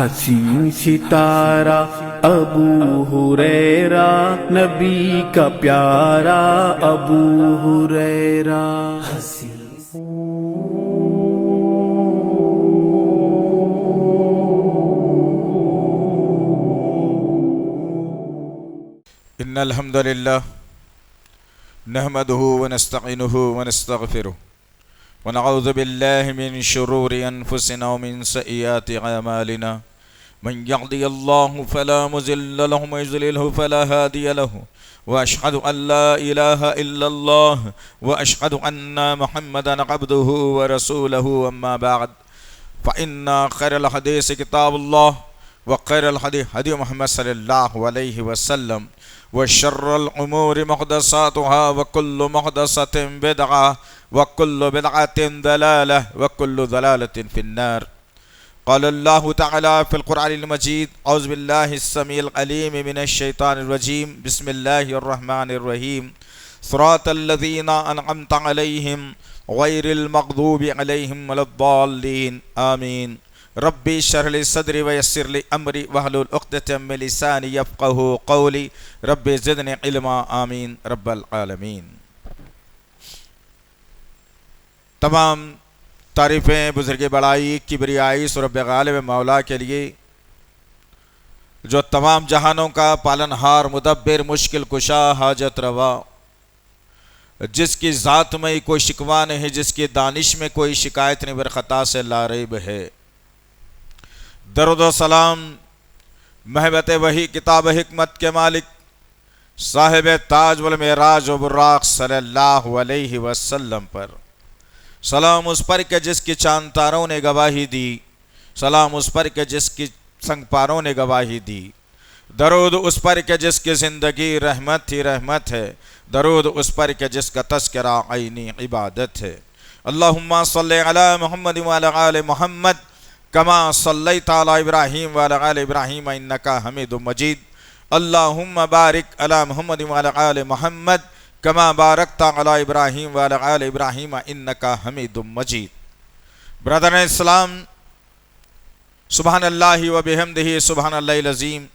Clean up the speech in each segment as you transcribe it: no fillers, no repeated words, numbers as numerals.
حسین ستارہ ابو ہریرہ، نبی کا پیارا ابو ہریرہ۔ ان الحمد للہ نحمده ونستعینه ونستغفره ونعوذ باللہ من شرور انفسنا ومن سیئات اعمالنا، من یهده اللہ فلا مضل له ومن یضلل فلا ہادی له، واشهد ان لا الہ الا اللہ واشهد ان محمدا عبده ورسوله، اما بعد فان خیر الحدیث کتاب اللہ وخیر الہدی ہدی محمد صلی اللہ علیہ وسلم، وشر الامور محدثاتها وكل محدثة بدعة وكل بدعة ضلالة وكل ضلالة في النار۔ قال الله تعالى في القرآن المجيد: أعوذ بالله السميع العليم من الشيطان الرجيم، بسم الله الرحمن الرحيم، صراط الذين أنعمت عليهم غير المغضوب عليهم ولا الضالين، آمين۔ ربی اشرح لی صدری ویسر لی امری واحلل عقدۃ من لسانی یفقہوا قولی، رب زدنی علما، آمین رب العالمین۔ تمام تعریفیں بزرگ بڑائی کبریائی رب غالب مولا کے لیے، جو تمام جہانوں کا پالنہار مدبر مشکل کشا حاجت روا، جس کی ذات میں کوئی شکوہ نہیں، جس کی دانش میں کوئی شکایت نہیں، برخطا سے لا ریب ہے۔ درود و سلام محبت وحی کتاب حکمت کے مالک صاحب تاج والمعراج و براق صلی اللہ علیہ وسلم پر، سلام اس پر کہ جس کی چاند تاروں نے گواہی دی، سلام اس پر کہ جس کی سنگ پاروں نے گواہی دی، درود اس پر کہ جس کی زندگی رحمت ہی رحمت ہے، درود اس پر کہ جس کا تذکرہ عینی عبادت ہے۔ اللہم صلی علی محمد وعلی آل محمد کما صلیت علی ابراہیم وعلی آل ابراہیم انکا حمید مجید، اللہم بارک علی محمد وعلی آل محمد کما بارکت علی ابراہیم وعلی آل ابراہیم انکا حمید مجید۔ برادران اسلام، سبحان اللہ و بحمدہ سبحان اللہ العظیم۔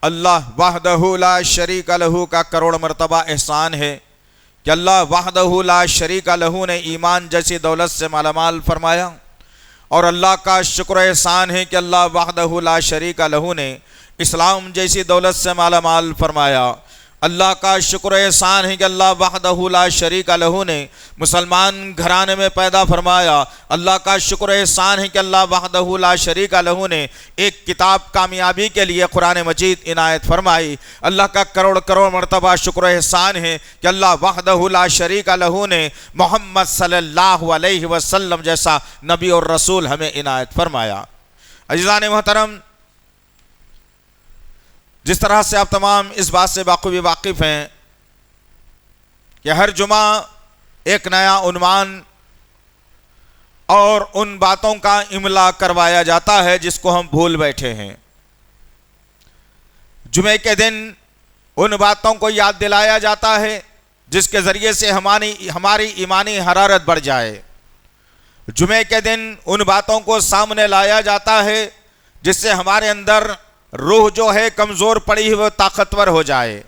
اللہ وحدہ لا شریک لہ کا کروڑ مرتبہ احسان ہے کہ اللہ وحدہ لا شریک لہ نے ایمان جیسی دولت سے مالا مال فرمایا، اور اللہ کا شکر احسان ہے کہ اللہ وحدہ لا شریک لہ نے اسلام جیسی دولت سے مالا مال فرمایا۔ اللہ کا شکر احسان ہے کہ اللہ وحدہ لا شریک لہ نے مسلمان گھرانے میں پیدا فرمایا۔ اللہ کا شکر احسان ہے کہ اللہ وحدہ لا شریک لہ نے ایک کتاب کامیابی کے لیے قرآن مجید عنایت فرمائی۔ اللہ کا کروڑ کروڑ مرتبہ شکر احسان ہے کہ اللہ وحدہ لا شریک لہ نے محمد صلی اللہ علیہ وسلم جیسا نبی اور رسول ہمیں عنایت فرمایا۔ عزیزان محترم، جس طرح سے آپ تمام اس بات سے بخوبی واقف ہیں کہ ہر جمعہ ایک نیا عنوان اور ان باتوں کا املا کروایا جاتا ہے جس کو ہم بھول بیٹھے ہیں۔ جمعے کے دن ان باتوں کو یاد دلایا جاتا ہے جس کے ذریعے سے ہماری ایمانی حرارت بڑھ جائے۔ جمعے کے دن ان باتوں کو سامنے لایا جاتا ہے جس سے ہمارے اندر روح جو ہے کمزور پڑی ہوئی وہ طاقتور ہو جائے۔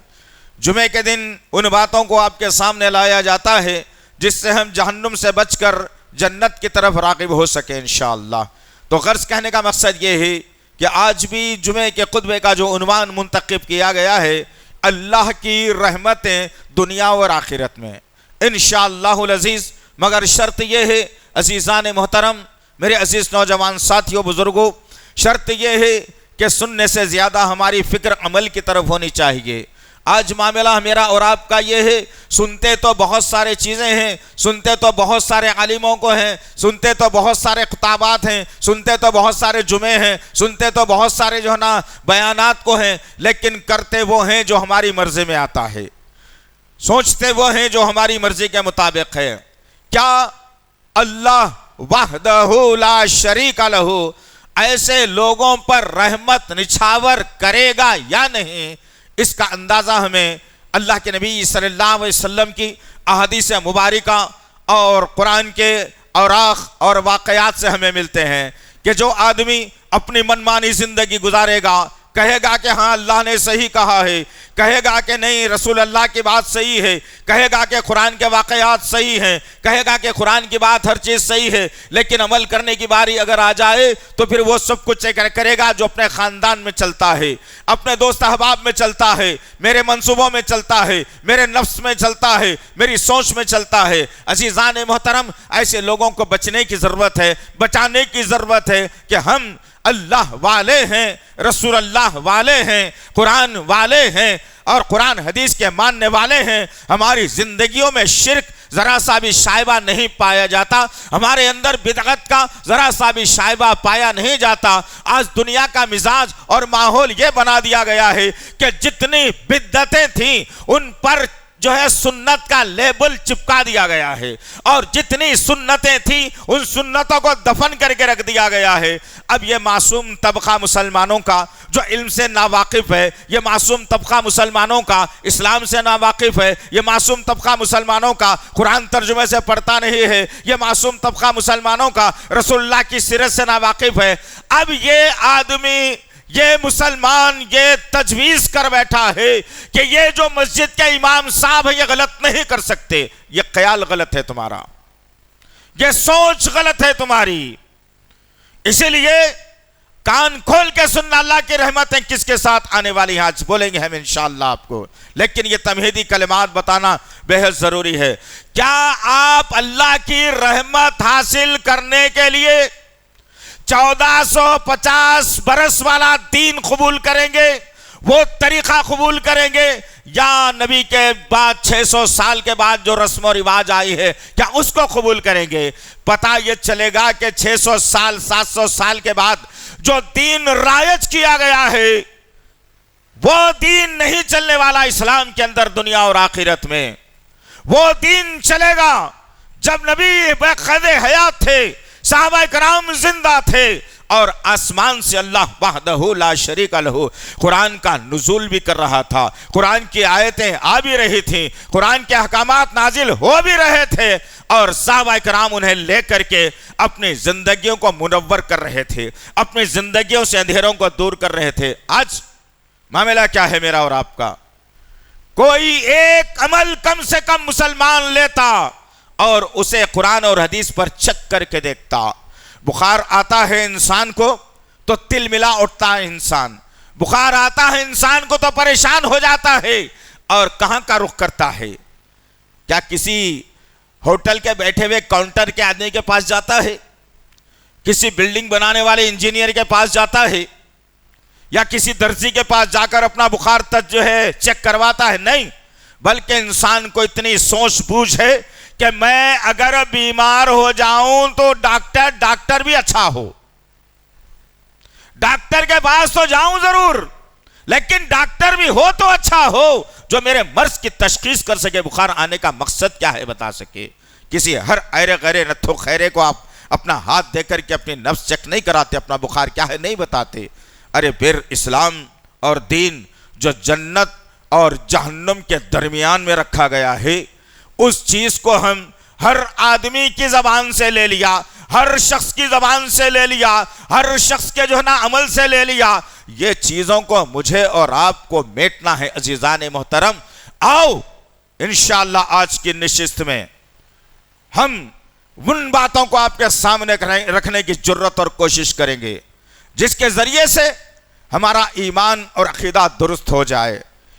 جمعے کے دن ان باتوں کو آپ کے سامنے لایا جاتا ہے جس سے ہم جہنم سے بچ کر جنت کی طرف راغب ہو سکیں انشاءاللہ۔ تو غرض کہنے کا مقصد یہ ہے کہ آج بھی جمعے کے خطبے کا جو عنوان منتخب کیا گیا ہے، اللہ کی رحمتیں دنیا اور آخرت میں انشاءاللہ العزیز، مگر شرط یہ ہے عزیزان محترم، میرے عزیز نوجوان ساتھیوں بزرگوں، شرط یہ ہے کہ سننے سے زیادہ ہماری فکر عمل کی طرف ہونی چاہیے۔ آج معاملہ میرا اور آپ کا یہ ہے، سنتے تو بہت سارے چیزیں ہیں، سنتے تو بہت سارے عالموں کو ہیں، سنتے تو بہت سارے خطابات ہیں، سنتے تو بہت سارے جمعے ہیں، سنتے تو بہت سارے جو ہے نا بیانات کو ہیں، لیکن کرتے وہ ہیں جو ہماری مرضی میں آتا ہے، سوچتے وہ ہیں جو ہماری مرضی کے مطابق ہے۔ کیا اللہ وحدہ لا شریک لہ ایسے لوگوں پر رحمت نچھاور کرے گا یا نہیں؟ اس کا اندازہ ہمیں اللہ کے نبی صلی اللہ علیہ وسلم کی احادیث مبارکہ اور قرآن کے اوراق اور واقعات سے ہمیں ملتے ہیں کہ کہ جو آدمی اپنی منمانی زندگی گزارے گا، کہے گا کہ ہاں اللہ نے صحیح کہا ہے، کہے گا کہ نہیں رسول اللہ کی بات صحیح ہے، کہے گا کہ قرآن کے واقعات صحیح ہیں، کہے گا کہ قرآن کی بات ہر چیز صحیح ہے، لیکن عمل کرنے کی باری اگر آ جائے تو پھر وہ سب کچھ کرے گا جو اپنے خاندان میں چلتا ہے، اپنے دوست احباب میں چلتا ہے، میرے منصوبوں میں چلتا ہے، میرے نفس میں چلتا ہے، میری سوچ میں چلتا ہے۔ عزیزان محترم، ایسے لوگوں کو بچنے کی ضرورت ہے، بچانے کی ضرورت ہے کہ ہم اللہ والے ہیں، رسول اللہ والے ہیں، قرآن والے ہیں اور قرآن حدیث کے ماننے والے ہیں۔ ہماری زندگیوں میں شرک ذرا سا بھی شائبہ نہیں پایا جاتا، ہمارے اندر بدعت کا ذرا سا بھی شائبہ پایا نہیں جاتا۔ آج دنیا کا مزاج اور ماحول یہ بنا دیا گیا ہے کہ جتنی بدعتیں تھیں ان پر جو ہے سنت کا لیبل چپکا دیا گیا ہے، اور جتنی سنتیں تھیں ان سنتوں کو دفن کر کے رکھ دیا گیا ہے۔ اب یہ معصوم طبقہ مسلمانوں کا جو علم سے ناواقف ہے، یہ معصوم طبقہ مسلمانوں کا اسلام سے ناواقف ہے، یہ معصوم طبقہ مسلمانوں کا قرآن ترجمے سے پڑھتا نہیں ہے، یہ معصوم طبقہ مسلمانوں کا رسول اللہ کی سیرت سے ناواقف ہے۔ اب یہ آدمی، یہ مسلمان یہ تجویز کر بیٹھا ہے کہ یہ جو مسجد کے امام صاحب ہیں یہ غلط نہیں کر سکتے۔ یہ خیال غلط ہے تمہارا، یہ سوچ غلط ہے تمہاری۔ اسی لیے کان کھول کے سننا، اللہ کی رحمتیں کس کے ساتھ آنے والی ہیں آج بولیں گے ہم انشاءاللہ آپ کو، لیکن یہ تمہیدی کلمات بتانا بہت ضروری ہے۔ کیا آپ اللہ کی رحمت حاصل کرنے کے لیے 1450 برس والا دین قبول کریں گے، وہ طریقہ قبول کریں گے، یا نبی کے بعد 600 سال کے بعد جو رسم و رواج آئی ہے کیا اس کو قبول کریں گے؟ پتہ یہ چلے گا کہ 600 سال 700 سال کے بعد جو دین رائج کیا گیا ہے وہ دین نہیں چلنے والا اسلام کے اندر دنیا اور آخرت میں۔ وہ دین چلے گا جب نبی بقید حیات تھے، صحابہ کرام زندہ تھے، اور آسمان سے اللہ وحدہ لا شریک لہ قرآن کا نزول بھی کر رہا تھا، قرآن کی آیتیں آ بھی رہی تھیں، قرآن کے احکامات نازل ہو بھی رہے تھے، اور صحابہ کرام انہیں لے کر کے اپنی زندگیوں کو منور کر رہے تھے، اپنی زندگیوں سے اندھیروں کو دور کر رہے تھے۔ آج معاملہ کیا ہے میرا اور آپ کا؟ کوئی ایک عمل کم سے کم مسلمان لیتا اور اسے قرآن اور حدیث پر چیک کر کے دیکھتا۔ بخار آتا ہے انسان کو تو تل ملا اٹھتا ہے انسان، بخار آتا ہے انسان کو تو پریشان ہو جاتا ہے، اور کہاں کا رخ کرتا ہے؟ کیا کسی ہوٹل کے بیٹھے ہوئے کاؤنٹر کے آدمی کے پاس جاتا ہے؟ کسی بلڈنگ بنانے والے انجینئر کے پاس جاتا ہے؟ یا کسی درزی کے پاس جا کر اپنا بخار تک جو ہے چیک کرواتا ہے؟ نہیں، بلکہ انسان کو اتنی سوچ بوجھ ہے کہ میں اگر بیمار ہو جاؤں تو ڈاکٹر بھی اچھا ہو، ڈاکٹر کے پاس تو جاؤں ضرور، لیکن ڈاکٹر بھی ہو تو اچھا ہو جو میرے مرض کی تشخیص کر سکے۔ بخار آنے کا مقصد کیا ہے بتا سکے۔ کسی ہر ایرے غیرے نتھو خیرے کو آپ اپنا ہاتھ دے کر کے اپنی نفس چیک نہیں کراتے، اپنا بخار کیا ہے نہیں بتاتے۔ ارے پھر اسلام اور دین جو جنت اور جہنم کے درمیان میں رکھا گیا ہے، اس چیز کو ہم ہر آدمی کی زبان سے لے لیا، ہر شخص کی زبان سے لے لیا، ہر شخص کے جو ہے نا عمل سے لے لیا۔ یہ چیزوں کو مجھے اور آپ کو میٹنا ہے۔ عزیزان محترم، آؤ انشاءاللہ آج کی نشست میں ہم ان باتوں کو آپ کے سامنے رکھنے کی جرت اور کوشش کریں گے جس کے ذریعے سے ہمارا ایمان اور عقیدہ درست ہو جائے۔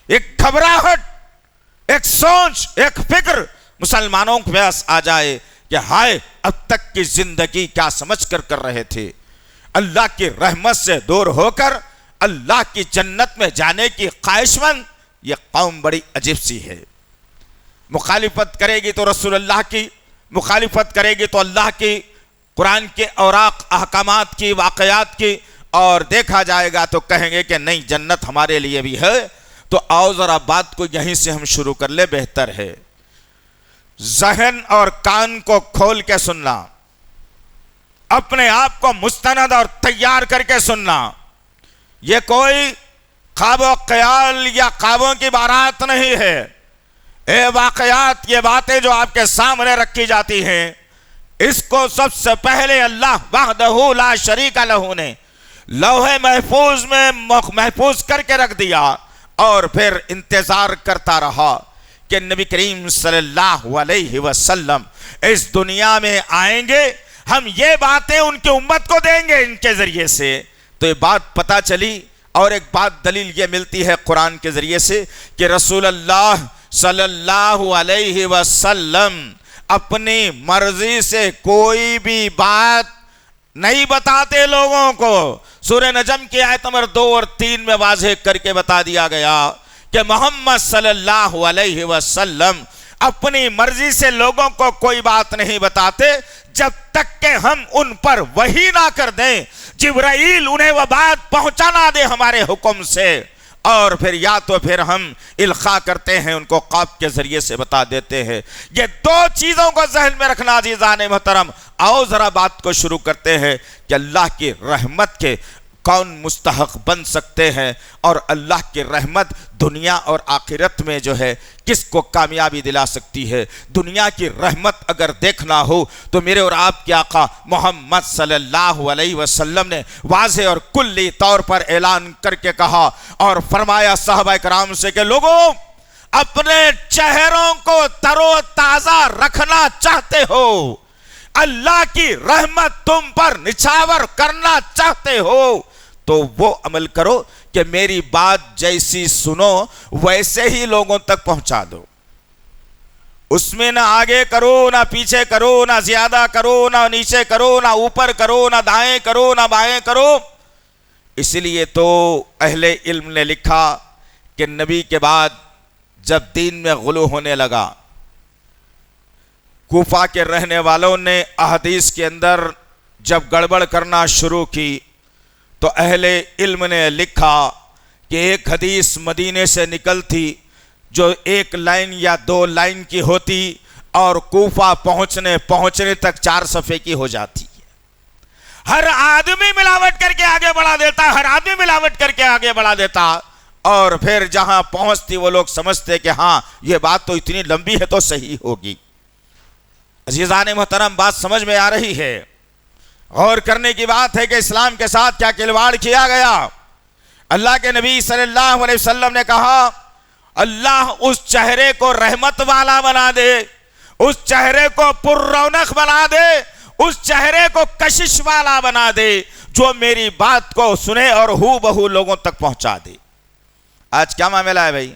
ایک گھبراہٹ، ایک سوچ، ایک فکر مسلمانوں کے پاس آ جائے کہ ہائے اب تک کی زندگی کیا سمجھ کر کر رہے تھے۔ اللہ کی رحمت سے دور ہو کر اللہ کی جنت میں جانے کی خواہش مند یہ قوم بڑی عجیب سی ہے۔ مخالفت کرے گی تو رسول اللہ کی، مخالفت کرے گی تو اللہ کی، قرآن کے اوراق احکامات کی، واقعات کی، اور دیکھا جائے گا تو کہیں گے کہ نہیں جنت ہمارے لیے بھی ہے۔ تو آؤ ذرا بات کو یہیں سے ہم شروع کر لے، بہتر ہے۔ ذہن اور کان کو کھول کے سننا، اپنے آپ کو مستند اور تیار کر کے سننا۔ یہ کوئی خواب و خیال یا خوابوں کی بارات نہیں ہے۔ اے واقعات، یہ باتیں جو آپ کے سامنے رکھی جاتی ہیں، اس کو سب سے پہلے اللہ وحدہ لا شریک لہ نے لوح محفوظ میں محفوظ کر کے رکھ دیا، اور پھر انتظار کرتا رہا کہ نبی کریم صلی اللہ علیہ وسلم اس دنیا میں آئیں گے، ہم یہ باتیں ان کی امت کو دیں گے ان کے ذریعے سے۔ تو یہ بات پتہ چلی، اور ایک بات دلیل یہ ملتی ہے قرآن کے ذریعے سے کہ رسول اللہ صلی اللہ علیہ وسلم اپنی مرضی سے کوئی بھی بات نہیں بتاتے لوگوں کو۔ سورہ نجم کی آیت نمبر 2 اور 3 میں واضح کر کے بتا دیا گیا کہ محمد صلی اللہ علیہ وسلم اپنی مرضی سے لوگوں کو کوئی بات نہیں بتاتے جب تک کہ ہم ان پر وحی نہ کر دیں، جبرائیل انہیں وہ بات پہنچا نہ دے ہمارے حکم سے، اور پھر یا تو پھر ہم القاء کرتے ہیں، ان کو خواب کے ذریعے سے بتا دیتے ہیں۔ یہ دو چیزوں کو ذہن میں رکھنا عزیزان محترم۔ آؤ ذرا بات کو شروع کرتے ہیں کہ اللہ کی رحمت کے کون مستحق بن سکتے ہیں، اور اللہ کی رحمت دنیا اور آخرت میں جو ہے کس کو کامیابی دلا سکتی ہے۔ دنیا کی رحمت اگر دیکھنا ہو تو میرے اور آپ کے آقا محمد صلی اللہ علیہ وسلم نے واضح اور کلی طور پر اعلان کر کے کہا اور فرمایا صحابہ کرام سے کہ لوگوں، اپنے چہروں کو تر و تازہ رکھنا چاہتے ہو، اللہ کی رحمت تم پر نچھاور کرنا چاہتے ہو، تو وہ عمل کرو کہ میری بات جیسی سنو ویسے ہی لوگوں تک پہنچا دو۔ اس میں نہ آگے کرو، نہ پیچھے کرو، نہ زیادہ کرو، نہ نیچے کرو، نہ اوپر کرو، نہ دائیں کرو، نہ بائیں کرو۔ اس لیے تو اہل علم نے لکھا کہ نبی کے بعد جب دین میں غلو ہونے لگا، کوفہ کے رہنے والوں نے احادیث کے اندر جب گڑبڑ کرنا شروع کی تو اہل علم نے لکھا کہ ایک حدیث مدینے سے نکلتی جو 1 لائن یا 2 لائن کی ہوتی اور کوفہ پہنچنے تک 4 صفحے کی ہو جاتی ہے۔ ہر آدمی ملاوٹ کر کے آگے بڑھا دیتا، ہر آدمی ملاوٹ کر کے آگے بڑھا دیتا، اور پھر جہاں پہنچتی وہ لوگ سمجھتے کہ ہاں یہ بات تو اتنی لمبی ہے تو صحیح ہوگی۔ عزیزان محترم، بات سمجھ میں آ رہی ہے؟ غور کرنے کی بات ہے کہ اسلام کے ساتھ کیا کھلواڑ کیا گیا۔ اللہ کے نبی صلی اللہ علیہ وسلم نے کہا اللہ اس چہرے کو رحمت والا بنا دے، اس چہرے کو پر رونق بنا دے، اس چہرے کو کشش والا بنا دے جو میری بات کو سنے اور ہو بہو لوگوں تک پہنچا دے۔ آج کیا معاملہ ہے بھائی؟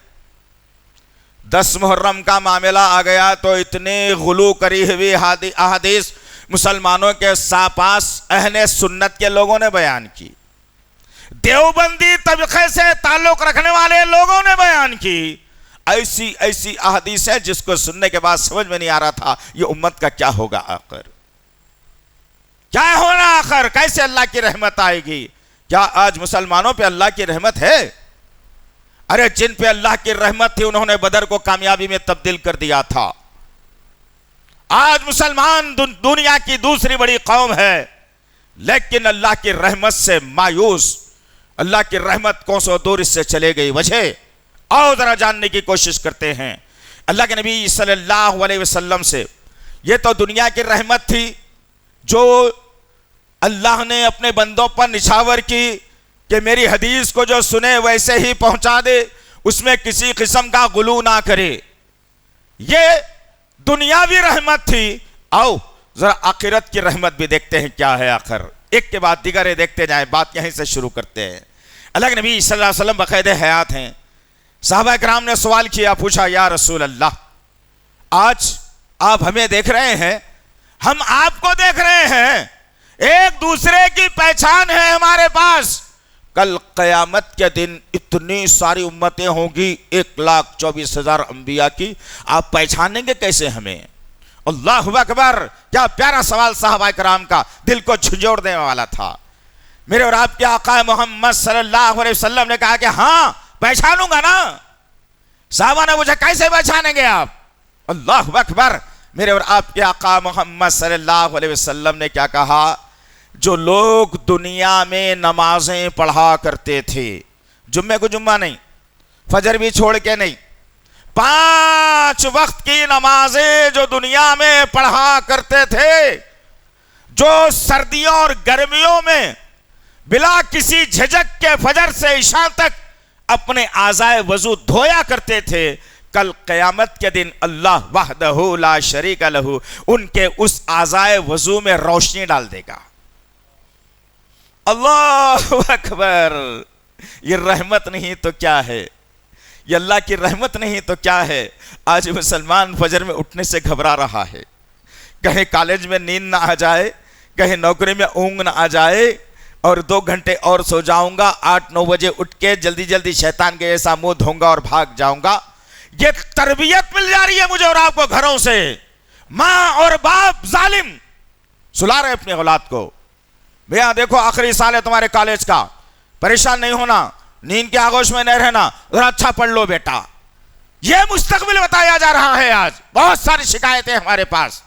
10 محرم کا معاملہ آ گیا تو اتنے غلو کری ہوئی احادیث مسلمانوں کے پاس اہل سنت کے لوگوں نے بیان کی، دیوبندی طبقے سے تعلق رکھنے والے لوگوں نے بیان کی، ایسی احادیث ہے جس کو سننے کے بعد سمجھ میں نہیں آ رہا تھا یہ امت کا کیا ہوگا، آخر کیا ہونا، آخر کیسے اللہ کی رحمت آئے گی؟ کیا آج مسلمانوں پہ اللہ کی رحمت ہے؟ ارے جن پہ اللہ کی رحمت تھی انہوں نے بدر کو کامیابی میں تبدیل کر دیا تھا۔ آج مسلمان دنیا کی دوسری بڑی قوم ہے، لیکن اللہ کی رحمت سے مایوس، اللہ کی رحمت کون سو دور اس سے چلے گئی۔ وجہ اور ذرا جاننے کی کوشش کرتے ہیں۔ اللہ کے نبی صلی اللہ علیہ وسلم سے یہ تو دنیا کی رحمت تھی جو اللہ نے اپنے بندوں پر نچھاور کی کہ میری حدیث کو جو سنے ویسے ہی پہنچا دے، اس میں کسی قسم کا غلو نہ کرے، یہ دنیاوی رحمت تھی۔ آؤ ذرا آخرت کی رحمت بھی دیکھتے ہیں کیا ہے، آخر ایک کے بعد دیگر دیکھتے جائیں، بات یہیں سے شروع کرتے ہیں۔ اللہ کے نبی صلی اللہ علیہ وسلم بقید حیات ہیں، صحابہ کرام نے سوال کیا، پوچھا یا رسول اللہ آج آپ ہمیں دیکھ رہے ہیں، ہم آپ کو دیکھ رہے ہیں، ایک دوسرے کی پہچان ہے ہمارے پاس، کل قیامت کے دن اتنی ساری امتیں ہوں گی 1,24,000 انبیاء کی، آپ پہچانیں گے کیسے ہمیں؟ اللہ اکبر، کیا پیارا سوال صحابہ کرام کا، دل کو جھنجھوڑ دینے والا تھا۔ میرے اور آپ کے آقا محمد صلی اللہ علیہ وسلم نے کہا کہ ہاں پہچانوں گا نا۔ صحابہ نے پوچھا کیسے پہچانیں گے آپ؟ اللہ اکبر، میرے اور آپ کے آقا محمد صلی اللہ علیہ وسلم نے کیا کہا؟ جو لوگ دنیا میں نمازیں پڑھا کرتے تھے، جمعے کو جمعہ نہیں، فجر بھی چھوڑ کے نہیں، 5 وقت کی نمازیں جو دنیا میں پڑھا کرتے تھے، جو سردیوں اور گرمیوں میں بلا کسی جھجک کے فجر سے عشاء تک اپنے اعضائے وضو دھویا کرتے تھے، کل قیامت کے دن اللہ وحدہ لا شریک لہ ان کے اس اعضائے وضو میں روشنی ڈال دے گا۔ اللہ اکبر! یہ رحمت نہیں تو کیا ہے؟ یہ اللہ کی رحمت نہیں تو کیا ہے؟ آج مسلمان فجر میں اٹھنے سے گھبرا رہا ہے، کہیں کالج میں نیند نہ آ جائے، کہیں نوکری میں اونگ نہ آ جائے، اور 2 گھنٹے اور سو جاؤں گا، 8-9 بجے اٹھ کے جلدی جلدی شیطان کے جیسا منہ دھوں گا اور بھاگ جاؤں گا۔ یہ تربیت مل جا رہی ہے مجھے اور آپ کو گھروں سے، ماں اور باپ ظالم سلا رہے اپنے اولاد کو، بھیا دیکھو آخری سال ہے تمہارے کالج کا، پریشان نہیں ہونا، نیند کے آغوش میں نہیں رہنا، ذرا اچھا پڑھ لو بیٹا۔ یہ مستقبل بتایا جا رہا ہے۔ آج بہت ساری شکایتیں ہمارے پاس۔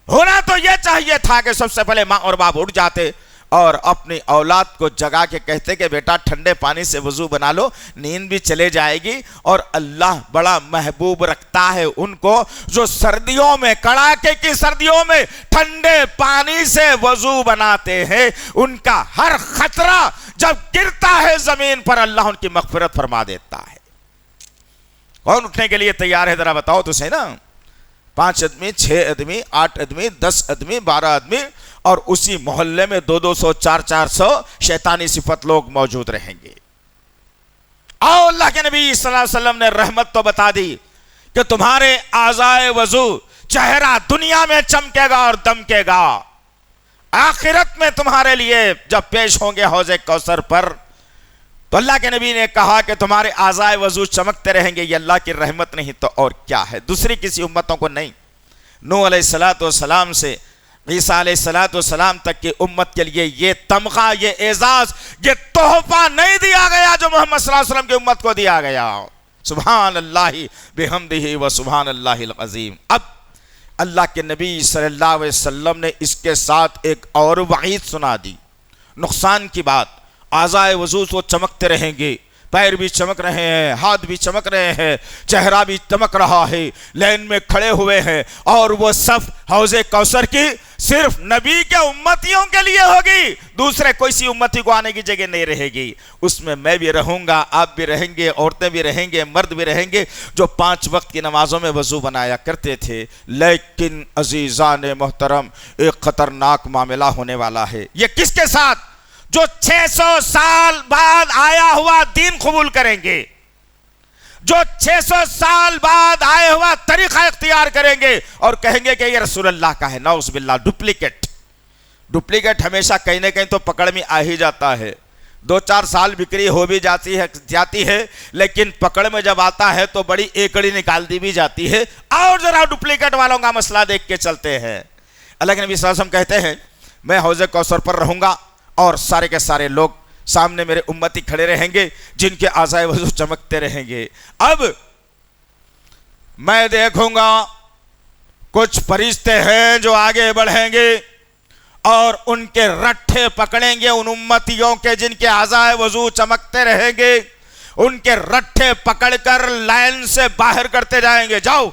ہونا تو یہ چاہیے تھا کہ سب سے پہلے ماں اور باپ اٹھ جاتے اور اپنی اولاد کو جگا کے کہتے کہ بیٹا ٹھنڈے پانی سے وضو بنا لو، نیند بھی چلے جائے گی۔ اور اللہ بڑا محبوب رکھتا ہے ان کو جو سردیوں میں، کڑاکے کی سردیوں میں ٹھنڈے پانی سے وضو بناتے ہیں۔ ان کا ہر خطرہ جب گرتا ہے زمین پر اللہ ان کی مغفرت فرما دیتا ہے۔ کون اٹھنے کے لیے تیار ہے ذرا بتاؤ تو صحیح نا؟ 5 آدمی، 6 آدمی، 8 آدمی، 10 آدمی، 12 آدمی، اور اسی محلے میں 200-200 400-400 شیطانی صفت لوگ موجود رہیں گے۔ آؤ، اللہ کے نبی صلی اللہ علیہ وسلم نے رحمت تو بتا دی کہ تمہارے اعضائے وضو، چہرہ دنیا میں چمکے گا اور دمکے گا، آخرت میں تمہارے لیے جب پیش ہوں گے حوض کوثر پر تو اللہ کے نبی نے کہا کہ تمہارے اعضائے وضو چمکتے رہیں گے۔ یہ اللہ کی رحمت نہیں تو اور کیا ہے؟ دوسری کسی امتوں کو نہیں۔ نوح علیہ السلام سے عیسیٰ علیہ السلام تک کی امت کے لیے یہ تمغہ، یہ اعزاز، یہ تحفہ نہیں دیا گیا جو محمد صلی اللہ علیہ وسلم کی امت کو دیا گیا۔ سبحان اللہ بحمدہ و سبحان اللہ العظیم۔ اب اللہ کے نبی صلی اللہ علیہ وسلم نے اس کے ساتھ ایک اور وعید سنا دی، نقصان کی بات۔ اعضائے وضو وہ چمکتے رہیں گے، پیر بھی چمک رہے ہیں، ہاتھ بھی چمک رہے ہیں، چہرہ بھی چمک رہا ہے، لائن میں کھڑے ہوئے ہیں، اور وہ صف حوض کوثر کی صرف نبی کے امتیوں کے لیے ہوگی، دوسرے کوئی سی امتی کو آنے کی جگہ نہیں رہے گی۔ اس میں میں بھی رہوں گا، آپ بھی رہیں گے، عورتیں بھی رہیں گے، مرد بھی رہیں گے جو 5 وقت کی نمازوں میں وضو بنایا کرتے تھے۔ لیکن عزیزان محترم، ایک خطرناک معاملہ ہونے والا ہے۔ یہ کس کے ساتھ؟ جو 600 سال بعد آیا ہوا دین قبول کریں گے، جو 600 سال بعد آئے ہوا طریقہ اختیار کریں گے اور کہیں گے کہ یہ رسول اللہ کا ہے۔ نعوذ باللہ۔ ڈپلیکیٹ ہمیشہ کہیں نہ کہیں تو پکڑ میں آ ہی جاتا ہے۔ 2-4 سال بکری ہو بھی جاتی ہے لیکن پکڑ میں جب آتا ہے تو بڑی ایکڑی نکال دی بھی جاتی ہے۔ اور ذرا ڈپلیکیٹ والوں کا مسئلہ دیکھ کے چلتے ہیں۔ اللہ کے نبی صلی اللہ علیہ وسلم کہتے ہیں میں حوض کوثر پر رہوں گا اور سارے کے سارے لوگ سامنے میرے امتی کھڑے رہیں گے جن کے اعضائے وضو چمکتے رہیں گے۔ اب میں دیکھوں گا کچھ فرشتے ہیں جو آگے بڑھیں گے اور ان کے رٹھے پکڑیں گے ان امتیوں کے جن کے اعضائے وضو چمکتے رہیں گے، ان کے رٹھے پکڑ کر لائن سے باہر کرتے جائیں گے۔ جاؤ،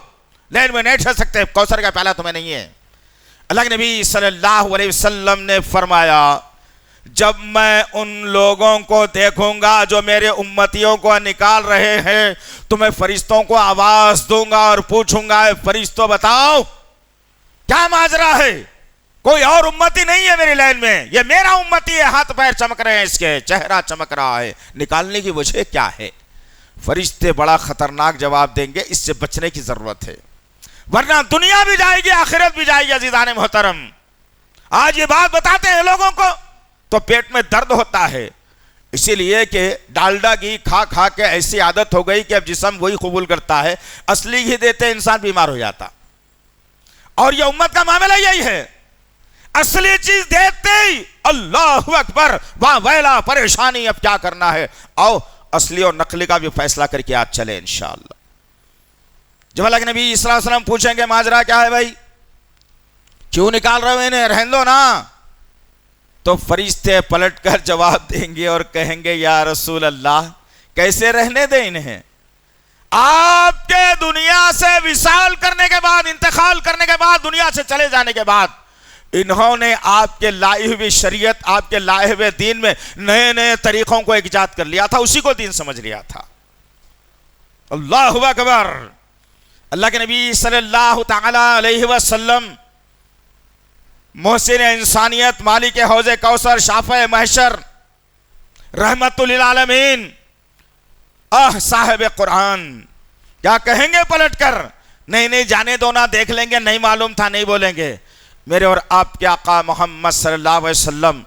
لائن میں نہیں ٹھہر سکتے، کوثر کا پیالہ تمہیں نہیں ہے۔ اللہ کے نبی صلی اللہ علیہ وسلم نے فرمایا جب میں ان لوگوں کو دیکھوں گا جو میرے امتیوں کو نکال رہے ہیں تو میں فرشتوں کو آواز دوں گا اور پوچھوں گا اے فرشتوں بتاؤ کیا ماجرا ہے؟ کوئی اور امتی نہیں ہے میری لائن میں، یہ میرا امتی ہے، ہاتھ پیر چمک رہے ہیں، اس کے چہرہ چمک رہا ہے، نکالنے کی وجہ کیا ہے؟ فرشتے بڑا خطرناک جواب دیں گے، اس سے بچنے کی ضرورت ہے ورنہ دنیا بھی جائے گی آخرت بھی جائے گی۔ عزیزان محترم، آج یہ بات بتاتے ہیں لوگوں کو تو پیٹ میں درد ہوتا ہے، اسی لیے کہ ڈالڈا گھی کھا کھا کے ایسی عادت ہو گئی کہ اب جسم وہی قبول کرتا ہے، اصلی گھی دیتے انسان بیمار ہو جاتا۔ اور یہ امت کا معاملہ یہی ہے، اصلی چیز دیتے ہی اللہ اکبر واہ ویلا پریشانی، اب کیا کرنا ہے؟ آؤ اصلی اور نقلی کا بھی فیصلہ کر کے آج چلے انشاءاللہ۔ جب اللہ کے نبی صلی اللہ علیہ وسلم پوچھیں گے ماجرا کیا ہے بھائی، کیوں نکال رہے ہو انہیں، رہن دو نا، تو فرشتے پلٹ کر جواب دیں گے اور کہیں گے یا رسول اللہ کیسے رہنے دیں انہیں؟ آپ کے دنیا سے وصال کرنے کے بعد، انتقال کرنے کے بعد، دنیا سے چلے جانے کے بعد انہوں نے آپ کے لائی ہوئی شریعت، آپ کے لائے ہوئے دین میں نئے نئے طریقوں کو ایجاد کر لیا تھا، اسی کو دین سمجھ لیا تھا۔ اللہ اکبر۔ اللہ کے نبی صلی اللہ تعالی علیہ وسلم محسن انسانیت، مالک حوض کوثر، شافع محشر، رحمت للعالمین، صاحب قرآن، کیا کہیں گے پلٹ کر؟ نہیں جانے دو، نہ دیکھ لیں گے، نہیں معلوم تھا نہیں بولیں گے۔ میرے اور آپ کے آقا محمد صلی اللہ علیہ وسلم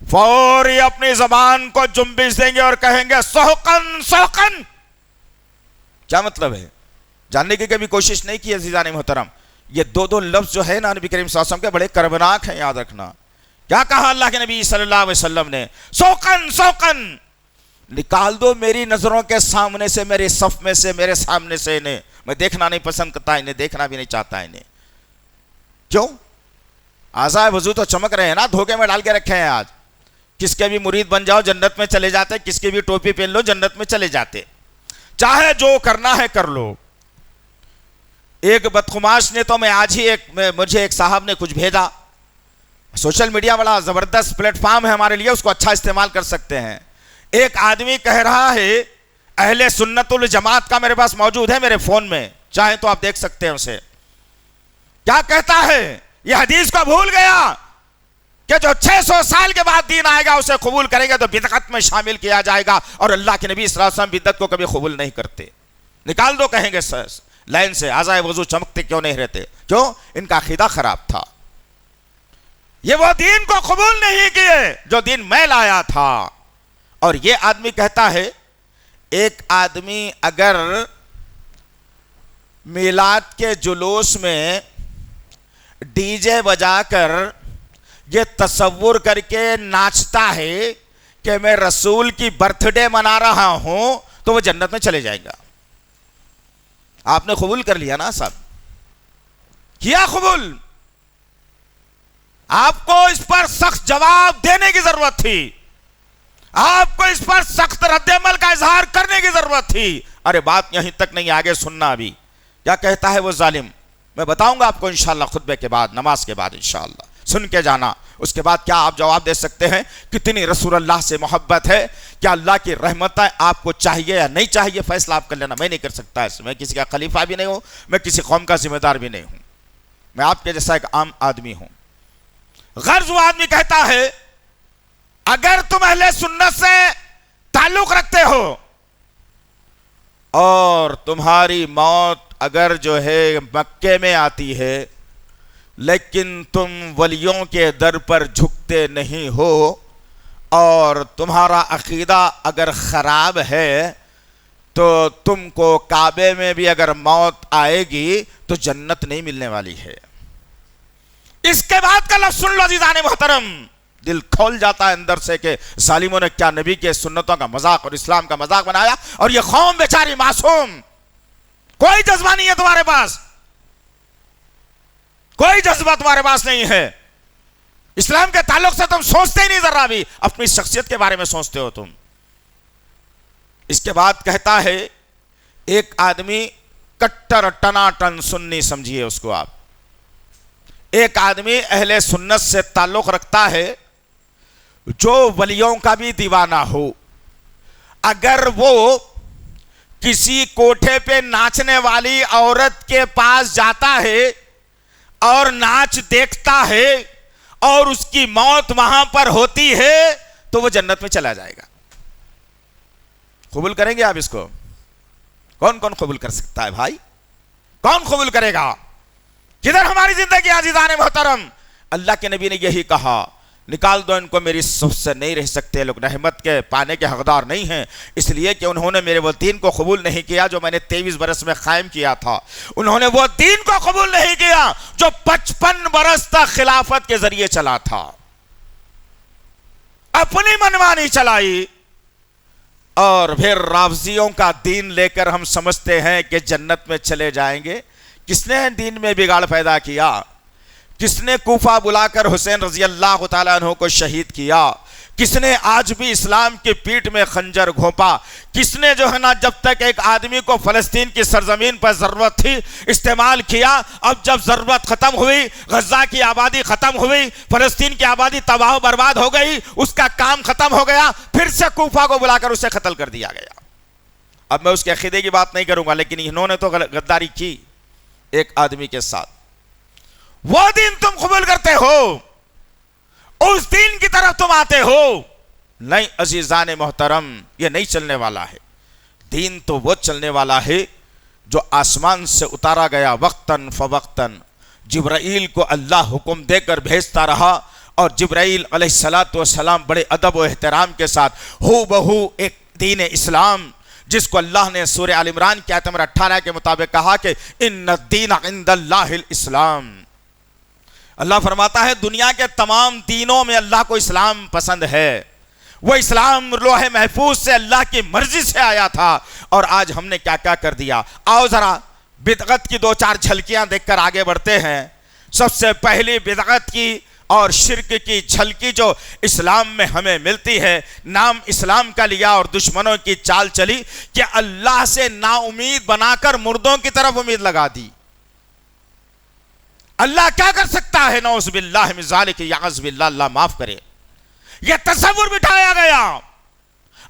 فوری اپنی زبان کو جنبش دیں گے اور کہیں گے سحقن سحقن۔ کیا مطلب ہے؟ جاننے کی کبھی کوشش نہیں کی عزیزان محترم؟ یہ دو لفظ جو ہے نا نبی کریم صلی اللہ علیہ وسلم کے بڑے کربناک ہیں، یاد رکھنا۔ کیا کہا اللہ کے نبی صلی اللہ علیہ وسلم نے؟ سحقن سحقن، نکال دو میری نظروں کے سامنے سے، میرے صف میں سے، میرے سامنے سے انہیں، میں دیکھنا نہیں پسند کرتا، انہیں دیکھنا بھی نہیں چاہتا انہیں۔ کیوں؟ اعضائے وضو تو چمک رہے ہیں نا، دھوکے میں ڈال کے رکھے ہیں آج۔ کس کے بھی مرید بن جاؤ جنت میں چلے جاتے، کس کی بھی ٹوپی پہن لو جنت میں چلے جاتے، چاہے جو کرنا ہے کر لو۔ ایک بدخماش نے تو مجھے ایک صاحب نے کچھ بھیجا، سوشل میڈیا بڑا زبردست پلیٹ فارم ہے ہمارے لیے، اس کو اچھا استعمال کر سکتے ہیں۔ ایک آدمی کہہ رہا ہے، اہل سنت الجماعت کا میرے پاس موجود ہے میرے فون میں، چاہیں تو آپ دیکھ سکتے ہیں اسے۔ کیا کہتا ہے؟ یہ حدیث کو بھول گیا کہ جو 600 سال کے بعد دین آئے گا اسے قبول کریں گے تو بدعت میں شامل کیا جائے گا، اور اللہ کے نبی صلی اللہ علیہ وسلم بدعت کو کبھی قبول نہیں کرتے۔ نکال دو کہیں گے لائن سے، اعضائے وضو چمکتے کیوں نہیں رہتے؟ کیوں؟ ان کا عقیدہ خراب تھا، یہ وہ دین کو قبول نہیں کیے جو دین میں لایا تھا۔ اور یہ آدمی کہتا ہے، ایک آدمی اگر میلاد کے جلوس میں ڈی جے بجا کر یہ تصور کر کے ناچتا ہے کہ میں رسول کی برتھ ڈے منا رہا ہوں تو وہ جنت میں چلے جائے گا۔ آپ نے قبول کر لیا نا صاحب؟ کیا قبول؟ آپ کو اس پر سخت جواب دینے کی ضرورت تھی، آپ کو اس پر سخت رد عمل کا اظہار کرنے کی ضرورت تھی۔ ارے بات یہیں تک نہیں، آگے سننا ابھی کیا کہتا ہے وہ ظالم، میں بتاؤں گا آپ کو انشاءاللہ خطبے کے بعد، نماز کے بعد انشاءاللہ، سن کے جانا۔ اس کے بعد کیا آپ جواب دے سکتے ہیں؟ کتنی رسول اللہ سے محبت ہے، کیا اللہ کی رحمتیں آپ کو چاہیے یا نہیں چاہیے، فیصلہ آپ کر لینا، میں نہیں کر سکتا اس میں، کسی کا خلیفہ بھی نہیں ہوں، میں کسی قوم کا ذمہ دار بھی نہیں ہوں، میں آپ کے جیسا ایک عام آدمی ہوں۔ غرض وہ آدمی کہتا ہے، اگر تم اہل سنت سے تعلق رکھتے ہو اور تمہاری موت اگر جو ہے مکے میں آتی ہے لیکن تم ولیوں کے در پر جھکتے نہیں ہو، اور تمہارا عقیدہ اگر خراب ہے تو تم کو کعبے میں بھی اگر موت آئے گی تو جنت نہیں ملنے والی ہے۔ اس کے بعد کا لفظ سن لو عزیزان محترم، دل کھول جاتا ہے اندر سے کہ ظالموں نے کیا نبی کے سنتوں کا مذاق اور اسلام کا مذاق بنایا، اور یہ قوم بیچاری معصوم، کوئی جذبہ نہیں ہے تمہارے پاس، کوئی جذبہ تمہارے پاس نہیں ہے، اسلام کے تعلق سے تم سوچتے ہی نہیں ذرا بھی، اپنی شخصیت کے بارے میں سوچتے ہو تم۔ اس کے بعد کہتا ہے، ایک آدمی کٹر ٹناٹن سنی سمجھیے اس کو آپ، ایک آدمی اہل سنت سے تعلق رکھتا ہے جو ولیوں کا بھی دیوانہ ہو، اگر وہ کسی کوٹھے پہ ناچنے والی عورت کے پاس جاتا ہے اور ناچ دیکھتا ہے اور اس کی موت وہاں پر ہوتی ہے تو وہ جنت میں چلا جائے گا۔ قبول کریں گے آپ اس کو؟ کون کون قبول کر سکتا ہے بھائی؟ کون قبول کرے گا؟ کدھر ہماری زندگی عزیزان محترم؟ اللہ کے نبی نے یہی کہا، نکال دو ان کو، میری صف سے نہیں رہ سکتے، لوگ رحمت کے پانے کے حقدار نہیں ہیں، اس لیے کہ انہوں نے میرے وہ دین کو قبول نہیں کیا جو میں نے 23 برس میں قائم کیا تھا، انہوں نے وہ دین کو قبول نہیں کیا جو 55 برس تک خلافت کے ذریعے چلا تھا، اپنی منمانی چلائی، اور پھر رافضیوں کا دین لے کر ہم سمجھتے ہیں کہ جنت میں چلے جائیں گے۔ کس نے دین میں بگاڑ پیدا کیا؟ کس نے کوفہ بلا کر حسین رضی اللہ تعالیٰ عنہ کو شہید کیا؟ کس نے آج بھی اسلام کی پیٹھ میں خنجر گھونپا؟ کس نے جو ہے نا جب تک ایک آدمی کو فلسطین کی سرزمین پر ضرورت تھی استعمال کیا، اب جب ضرورت ختم ہوئی، غزہ کی آبادی ختم ہوئی، فلسطین کی آبادی تباہ و برباد ہو گئی، اس کا کام ختم ہو گیا، پھر سے کوفہ کو بلا کر اسے قتل کر دیا گیا۔ اب میں اس کے عقیدے کی بات نہیں کروں گا، لیکن انہوں نے تو غداری کی ایک آدمی کے ساتھ۔ وہ دین تم قبول کرتے ہو، اس دین کی طرف تم آتے ہو؟ نہیں عزیزان محترم، یہ نہیں چلنے والا ہے۔ دین تو وہ چلنے والا ہے جو آسمان سے اتارا گیا وقتاً فوقتاً، جبرائیل کو اللہ حکم دے کر بھیجتا رہا، اور جبرائیل علیہ السلام بڑے ادب و احترام کے ساتھ ہو بہو ایک دین اسلام، جس کو اللہ نے سورہ آل عمران کی آیت نمبر 18 کے مطابق کہا کہ ان الدین عند اللہ الاسلام۔ اللہ فرماتا ہے دنیا کے تمام دینوں میں اللہ کو اسلام پسند ہے۔ وہ اسلام لوح محفوظ سے اللہ کی مرضی سے آیا تھا، اور آج ہم نے کیا کیا کر دیا۔ آؤ ذرا بدعت کی دو چار جھلکیاں دیکھ کر آگے بڑھتے ہیں۔ سب سے پہلی بدعت کی اور شرک کی جھلکی جو اسلام میں ہمیں ملتی ہے، نام اسلام کا لیا اور دشمنوں کی چال چلی کہ اللہ سے نا امید بنا کر مردوں کی طرف امید لگا دی۔ اللہ کیا کر سکتا ہے؟ نعوذ باللہ من ذالک، یعوذ باللہ، اللہ معاف کرے۔ یہ تصور بٹھایا گیا،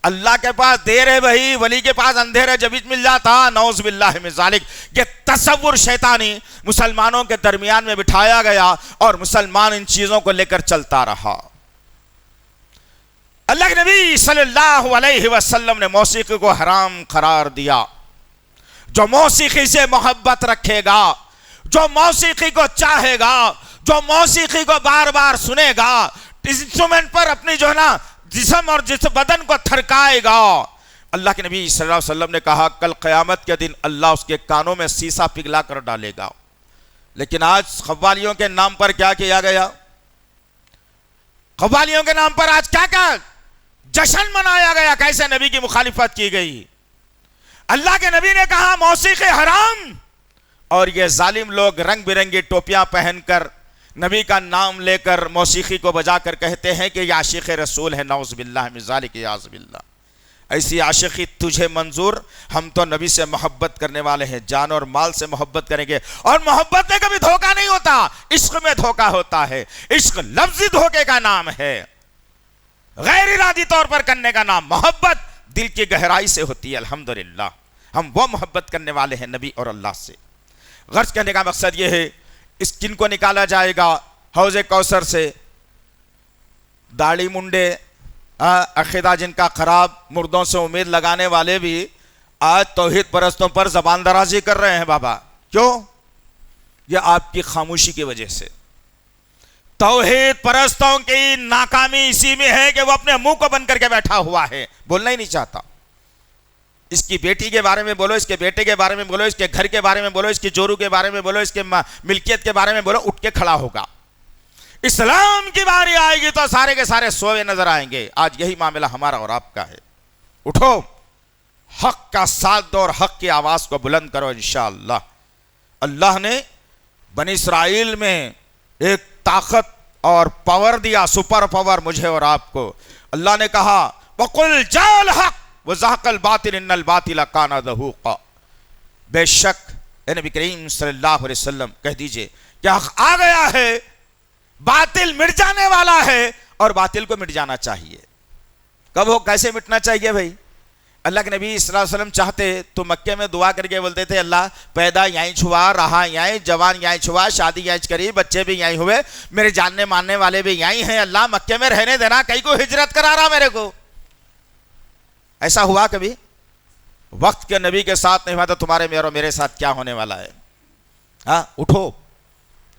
اللہ کے پاس دیر ہے بھائی، ولی کے پاس اندھیر ہے جبھی مل جاتا، نعوذ باللہ من ذالک۔ یہ تصور شیطانی مسلمانوں کے درمیان میں بٹھایا گیا، اور مسلمان ان چیزوں کو لے کر چلتا رہا۔ اللہ کے نبی صلی اللہ علیہ وسلم نے موسیقی کو حرام قرار دیا۔ جو موسیقی سے محبت رکھے گا، جو موسیقی کو چاہے گا، جو موسیقی کو بار بار سنے گا، انسٹرومنٹ پر اپنی جو ہے نا جسم اور بدن کو تھرکائے گا، اللہ کے نبی صلی اللہ علیہ وسلم نے کہا کل قیامت کے دن اللہ اس کے کانوں میں سیسا پگھلا کر ڈالے گا۔ لیکن آج قوالیوں کے نام پر کیا کیا گیا؟ قوالیوں کے نام پر آج کیا کیا جشن منایا گیا، کیسے نبی کی مخالفت کی گئی۔ اللہ کے نبی نے کہا موسیقی حرام، اور یہ ظالم لوگ رنگ برنگی ٹوپیاں پہن کر نبی کا نام لے کر موسیقی کو بجا کر کہتے ہیں کہ یہ عاشق رسول ہے، نعوذ باللہ من ذالک، یعوذ باللہ۔ ایسی عاشقی تجھے منظور؟ ہم تو نبی سے محبت کرنے والے ہیں، جان اور مال سے محبت کریں گے، اور محبت میں کبھی دھوکہ نہیں ہوتا، عشق میں دھوکہ ہوتا ہے۔ عشق لفظی دھوکے کا نام ہے، غیر ارادی طور پر کرنے کا نام۔ محبت دل کی گہرائی سے ہوتی ہے، الحمدللہ ہم وہ محبت کرنے والے ہیں نبی اور اللہ سے۔ غرض کہنے کا مقصد یہ ہے، اس کن کو نکالا جائے گا حوض کوثر سے؟ داڑھی منڈے عقیدہ جن کا خراب، مردوں سے امید لگانے والے بھی آج توحید پرستوں پر زبان درازی کر رہے ہیں۔ بابا کیوں؟ یہ آپ کی خاموشی کی وجہ سے۔ توحید پرستوں کی ناکامی اسی میں ہے کہ وہ اپنے منہ کو بند کر کے بیٹھا ہوا ہے، بولنا ہی نہیں چاہتا۔ اس کی بیٹی کے بارے میں بولو، اس کے بیٹے کے بارے میں بولو، اس کے گھر کے بارے میں بولو، اس کی جورو کے بارے میں بولو، اس کے ملکیت کے بارے میں بولو، اٹھ کے کھڑا ہوگا۔ اسلام کی باری آئے گی تو سارے کے سارے سوئے نظر آئیں گے۔ آج یہی معاملہ ہمارا اور آپ کا ہے۔ اٹھو، حق کا ساتھ دو اور حق کی آواز کو بلند کرو انشاءاللہ۔ اللہ نے بنی اسرائیل میں ایک طاقت اور پاور دیا، سپر پاور مجھے اور آپ کو۔ اللہ نے کہا وَقُلْ جَاءَ الْحَقُّ وَزَهَقَ الْبَاطِلُ إِنَّ الْبَاطِلَ كَانَ زَهُوقًا۔ بے شک اے نبی کریم صلی اللہ علیہ وسلم کہہ دیجئے کہ حق آ گیا ہے، باطل مٹ جانے والا ہے، اور باطل کو مٹ جانا چاہیے۔ کب ہو، کیسے مٹنا چاہیے بھائی؟ اللہ کے نبی صلی اللہ علیہ وسلم چاہتے تو مکے میں دعا کر کے بولتے تھے اللہ پیدا یہیں چھوا، رہا یہیں، جوان یہیں چھوا، شادی یہیں کری، بچے بھی یہیں ہوئے، میرے جاننے ماننے والے بھی یہیں ہیں، اللہ مکے میں رہنے دینا، کئی کو ہجرت کرا رہا میرے کو۔ ایسا ہوا کبھی؟ وقت کے نبی کے ساتھ نہیں ہوا تو تمہارے میرے ساتھ کیا ہونے والا ہے؟ ہاں اٹھو،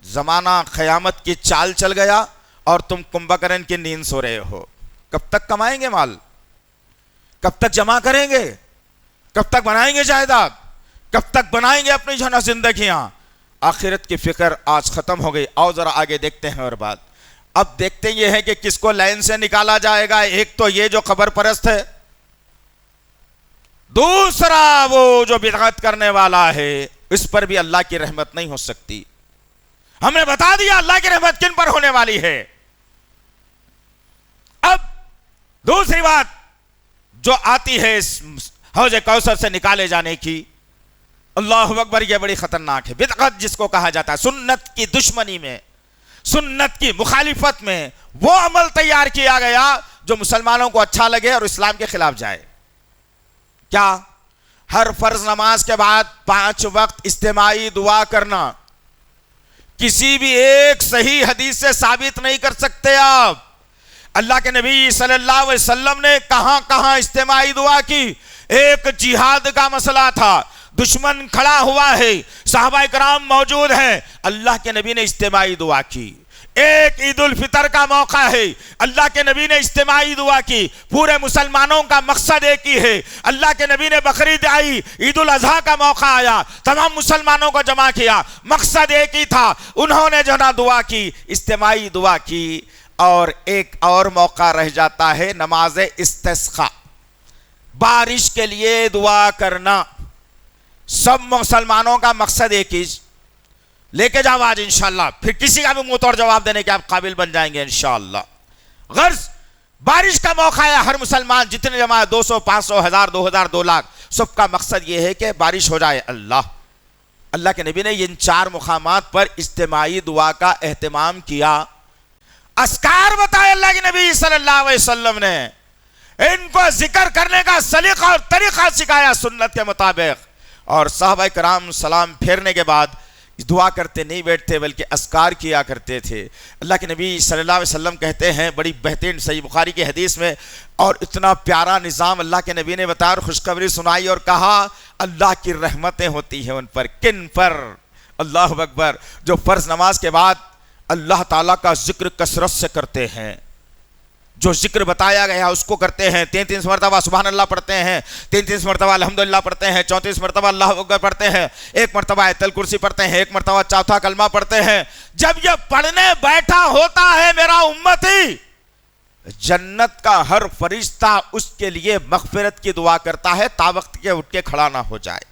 زمانہ قیامت کی چال چل گیا اور تم کمبکرن کی نیند سو رہے ہو۔ کب تک کمائیں گے مال؟ کب تک جمع کریں گے؟ کب تک بنائیں گے جائیداد؟ کب تک بنائیں گے اپنی جو ہے نا زندگیاں؟ آخرت کی فکر آج ختم ہو گئی۔ آؤ ذرا آگے دیکھتے ہیں اور بات۔ اب دیکھتے یہ ہے کہ کس کو لائن سے نکالا جائے گا۔ ایک تو یہ جو خبر پرست ہے، دوسرا وہ جو بدعت کرنے والا ہے، اس پر بھی اللہ کی رحمت نہیں ہو سکتی۔ ہم نے بتا دیا اللہ کی رحمت کن پر ہونے والی ہے۔ اب دوسری بات جو آتی ہے اس حوض کوثر سے نکالے جانے کی، اللہ اکبر، یہ بڑی خطرناک ہے۔ بدعت جس کو کہا جاتا ہے، سنت کی دشمنی میں، سنت کی مخالفت میں وہ عمل تیار کیا گیا جو مسلمانوں کو اچھا لگے اور اسلام کے خلاف جائے۔ کیا؟ ہر فرض نماز کے بعد 5 وقت اجتماعی دعا کرنا۔ کسی بھی ایک صحیح حدیث سے ثابت نہیں کر سکتے آپ۔ اللہ کے نبی صلی اللہ علیہ وسلم نے کہاں کہاں اجتماعی دعا کی؟ ایک جہاد کا مسئلہ تھا، دشمن کھڑا ہوا ہے، صحابہ کرام موجود ہیں، اللہ کے نبی نے اجتماعی دعا کی۔ ایک عید الفطر کا موقع ہے، اللہ کے نبی نے اجتماعی دعا کی۔ پورے مسلمانوں کا مقصد ایک ہی ہے، اللہ کے نبی نے بقرعید آئی، عید الاضحیٰ کا موقع آیا، تمام مسلمانوں کو جمع کیا، مقصد ایک ہی تھا، انہوں نے جو نا دعا کی، اجتماعی دعا کی۔ اور ایک اور موقع رہ جاتا ہے، نماز استسقاء، بارش کے لیے دعا کرنا۔ سب مسلمانوں کا مقصد ایک ہی، لے کے جاؤ آج انشاءاللہ، پھر کسی کا بھی منہ توڑ جواب دینے کے آپ قابل بن جائیں گے انشاءاللہ۔ غرض بارش کا موقع ہے، ہر مسلمان جتنے جمع ہے، 200 500 1000 2000 2 لاکھ، سب کا مقصد یہ ہے کہ بارش ہو جائے۔ اللہ کے نبی نے ان 4 مقامات پر اجتماعی دعا کا اہتمام کیا۔ اذکار بتائے اللہ کے نبی صلی اللہ علیہ وسلم نے، ان کو ذکر کرنے کا سلیقہ اور طریقہ سکھایا سنت کے مطابق۔ اور صحابہ کرام سلام پھیرنے کے بعد دعا کرتے نہیں بیٹھتے بلکہ اذکار کیا کرتے تھے۔ اللہ کے نبی صلی اللہ علیہ وسلم کہتے ہیں بڑی بہترین صحیح بخاری کی حدیث میں، اور اتنا پیارا نظام اللہ کے نبی نے بتایا اور خوشخبری سنائی اور کہا اللہ کی رحمتیں ہوتی ہیں ان پر۔ کن پر؟ اللہ اکبر، جو فرض نماز کے بعد اللہ تعالیٰ کا ذکر کثرت سے کرتے ہیں، جو ذکر بتایا گیا اس کو کرتے ہیں، 33 مرتبہ سبحان اللہ پڑھتے ہیں، 33 مرتبہ الحمدللہ پڑھتے ہیں، 34 مرتبہ اللہ اکبر پڑھتے ہیں، 1 مرتبہ آیت الکرسی پڑھتے ہیں، 1 مرتبہ چوتھا کلمہ پڑھتے ہیں۔ جب یہ پڑھنے بیٹھا ہوتا ہے میرا امتی، جنت کا ہر فرشتہ اس کے لیے مغفرت کی دعا کرتا ہے تا وقت کے اٹھ کے کھڑا نہ ہو جائے۔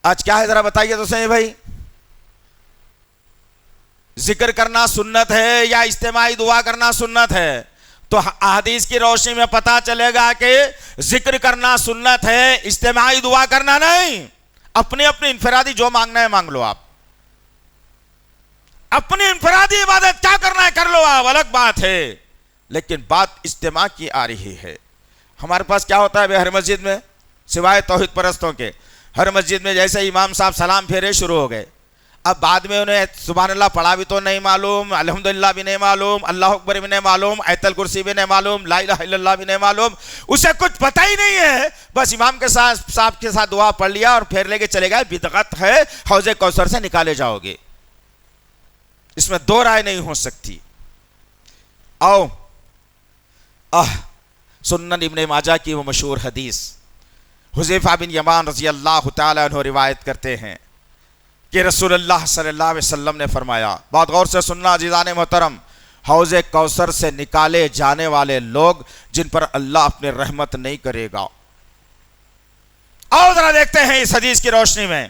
آج کیا ہے ذرا بتائیے تو صحیح بھائی، ذکر کرنا سنت ہے یا اجتماعی دعا کرنا سنت ہے؟ تو احادیث کی روشنی میں پتا چلے گا کہ ذکر کرنا سنت ہے، اجتماعی دعا کرنا نہیں۔ اپنی اپنی انفرادی جو مانگنا ہے مانگ لو، آپ اپنی انفرادی عبادت کیا کرنا ہے کر لو آپ، الگ بات ہے، لیکن بات اجتماع کی آ رہی ہے۔ ہمارے پاس کیا ہوتا ہے ہر مسجد میں، سوائے توحید پرستوں کے، ہر مسجد میں جیسے امام صاحب سلام پھیرے شروع ہو گئے، اب بعد میں انہیں سبحان اللہ پڑھا بھی تو نہیں معلوم، الحمدللہ بھی نہیں معلوم، اللہ اکبر بھی نہیں معلوم، آیت الکرسی بھی نہیں معلوم، لا الہ الا اللہ بھی نہیں معلوم، اسے کچھ پتہ ہی نہیں ہے، بس امام کے ساتھ صاحب کے ساتھ دعا پڑھ لیا اور پھیر لے کے چلے گئے۔ بدعت ہے، حوض کوثر سے نکالے جاؤ گے، اس میں 2 رائے نہیں ہو سکتی۔ آؤ سنن ابن ماجہ کی وہ مشہور حدیث، حذیفہ بن یمان رضی اللہ تعالیٰ عنہ روایت کرتے ہیں کہ رسول اللہ صلی اللہ علیہ وسلم نے فرمایا، بات غور سے سننا عزیزان محترم، حوض کوثر سے نکالے جانے والے لوگ جن پر اللہ اپنے رحمت نہیں کرے گا۔ اور ذرا دیکھتے ہیں اس حدیث کی روشنی میں،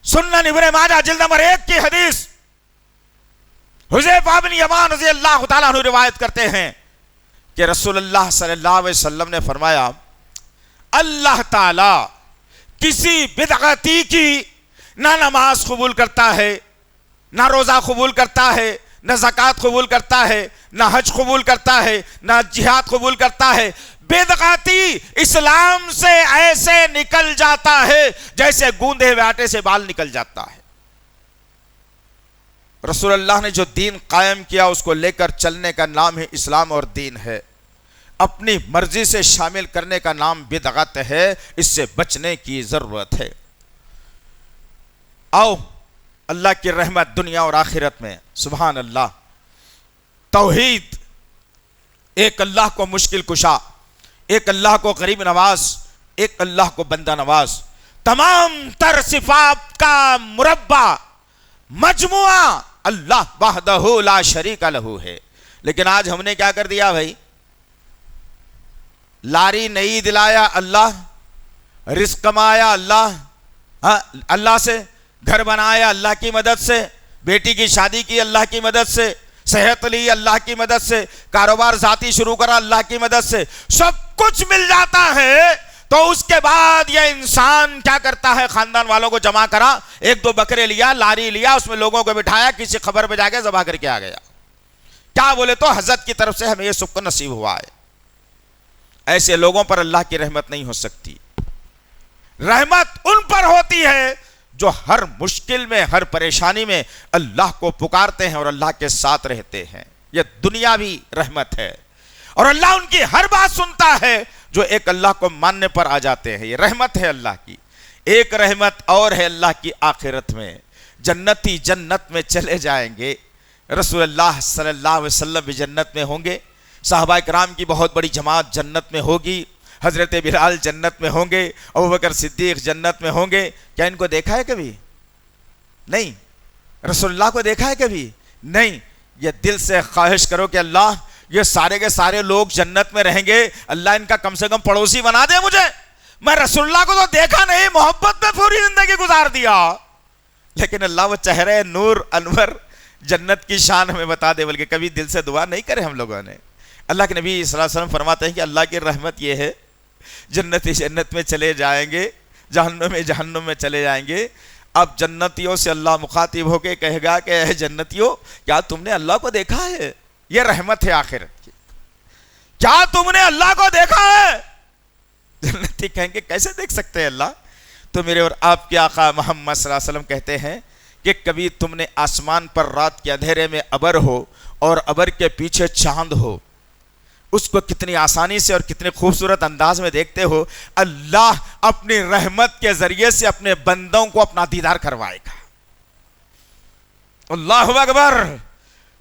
سنن ابن ماجہ جلد نمبر 1 کی حدیث، حذیفہ بن یمان رضی اللہ تعالیٰ عنہ روایت کرتے ہیں کہ رسول اللہ صلی اللہ علیہ وسلم نے فرمایا، اللہ تعالی کسی بدعتی کی نہ نماز قبول کرتا ہے، نہ روزہ قبول کرتا ہے، نہ زکوٰۃ قبول کرتا ہے، نہ حج قبول کرتا ہے، نہ جہاد قبول کرتا ہے۔ بدعتی اسلام سے ایسے نکل جاتا ہے جیسے گوندے ہوئے آٹے سے بال نکل جاتا ہے۔ رسول اللہ نے جو دین قائم کیا اس کو لے کر چلنے کا نام ہے اسلام اور دین ہے، اپنی مرضی سے شامل کرنے کا نام بدعت ہے، اس سے بچنے کی ضرورت ہے۔ آؤ اللہ کی رحمت دنیا اور آخرت میں، سبحان اللہ، توحید، ایک اللہ کو مشکل کشا، ایک اللہ کو غریب نواز، ایک اللہ کو بندہ نواز، تمام تر صفات کا مربع مجموعہ اللہ وحدہ لا شریک لہ ہے۔ لیکن آج ہم نے کیا کر دیا بھائی، لاری نہیں دلایا اللہ، رزق کمایا اللہ، اللہ سے گھر بنایا اللہ کی مدد سے، بیٹی کی شادی کی اللہ کی مدد سے، صحت لی اللہ کی مدد سے، کاروبار ذاتی شروع کرا اللہ کی مدد سے، سب کچھ مل جاتا ہے، تو اس کے بعد یہ انسان کیا کرتا ہے؟ خاندان والوں کو جمع کرا، ایک دو بکرے لیا، لاری لیا، اس میں لوگوں کو بٹھایا، کسی خبر پہ جا کے ذبح کر کے آ گیا۔ کیا بولے تو حضرت کی طرف سے ہمیں یہ سکھ نصیب ہوا ہے۔ ایسے لوگوں پر اللہ کی رحمت نہیں ہو سکتی۔ رحمت ان پر ہوتی ہے جو ہر مشکل میں، ہر پریشانی میں اللہ کو پکارتے ہیں اور اللہ کے ساتھ رہتے ہیں۔ یہ دنیاوی رحمت ہے، اور اللہ ان کی ہر بات سنتا ہے جو ایک اللہ کو ماننے پر آ جاتے ہیں۔ یہ رحمت ہے اللہ کی۔ ایک رحمت اور ہے اللہ کی آخرت میں، جنتی جنت میں چلے جائیں گے، رسول اللہ صلی اللہ علیہ وسلم بھی جنت میں ہوں گے، صحابہ کرام کی بہت بڑی جماعت جنت میں ہوگی، حضرت بلال جنت میں ہوں گے، ابوبکر صدیق جنت میں ہوں گے۔ کیا ان کو دیکھا ہے کبھی؟ نہیں۔ رسول اللہ کو دیکھا ہے کبھی؟ نہیں۔ یہ دل سے خواہش کرو کہ اللہ یہ سارے کے سارے لوگ جنت میں رہیں گے، اللہ ان کا کم سے کم پڑوسی بنا دے مجھے۔ میں رسول اللہ کو تو دیکھا نہیں، محبت میں پوری زندگی گزار دیا، لیکن اللہ وہ چہرے نور انور جنت کی شان ہمیں بتا دے، بلکہ کبھی دل سے دعا نہیں کرے ہم لوگوں نے۔ اللہ کے نبی صلی اللہ علیہ وسلم فرماتے ہیں کہ اللہ کی رحمت یہ ہے، جنتی جنت میں چلے جائیں گے، جہنم میں چلے جائیں گے۔ اب جنتیوں سے اللہ مخاطب ہو کے کہے گا کہ اے جنتیوں، کیا تم نے اللہ کو دیکھا ہے؟ یہ رحمت ہے آخرت کی۔ کیا تم نے اللہ کو دیکھا ہے؟ جنتی کہیں گے کیسے دیکھ سکتے ہیں اللہ؟ تو میرے اور آپ کے آقا محمد صلی اللہ علیہ وسلم کہتے ہیں کہ کبھی تم نے آسمان پر رات کے اندھیرے میں ابر ہو اور ابر کے پیچھے چاند ہو، اس کو کتنی آسانی سے اور کتنے خوبصورت انداز میں دیکھتے ہو، اللہ اپنی رحمت کے ذریعے سے اپنے بندوں کو اپنا دیدار کروائے گا۔ اللہ اکبر،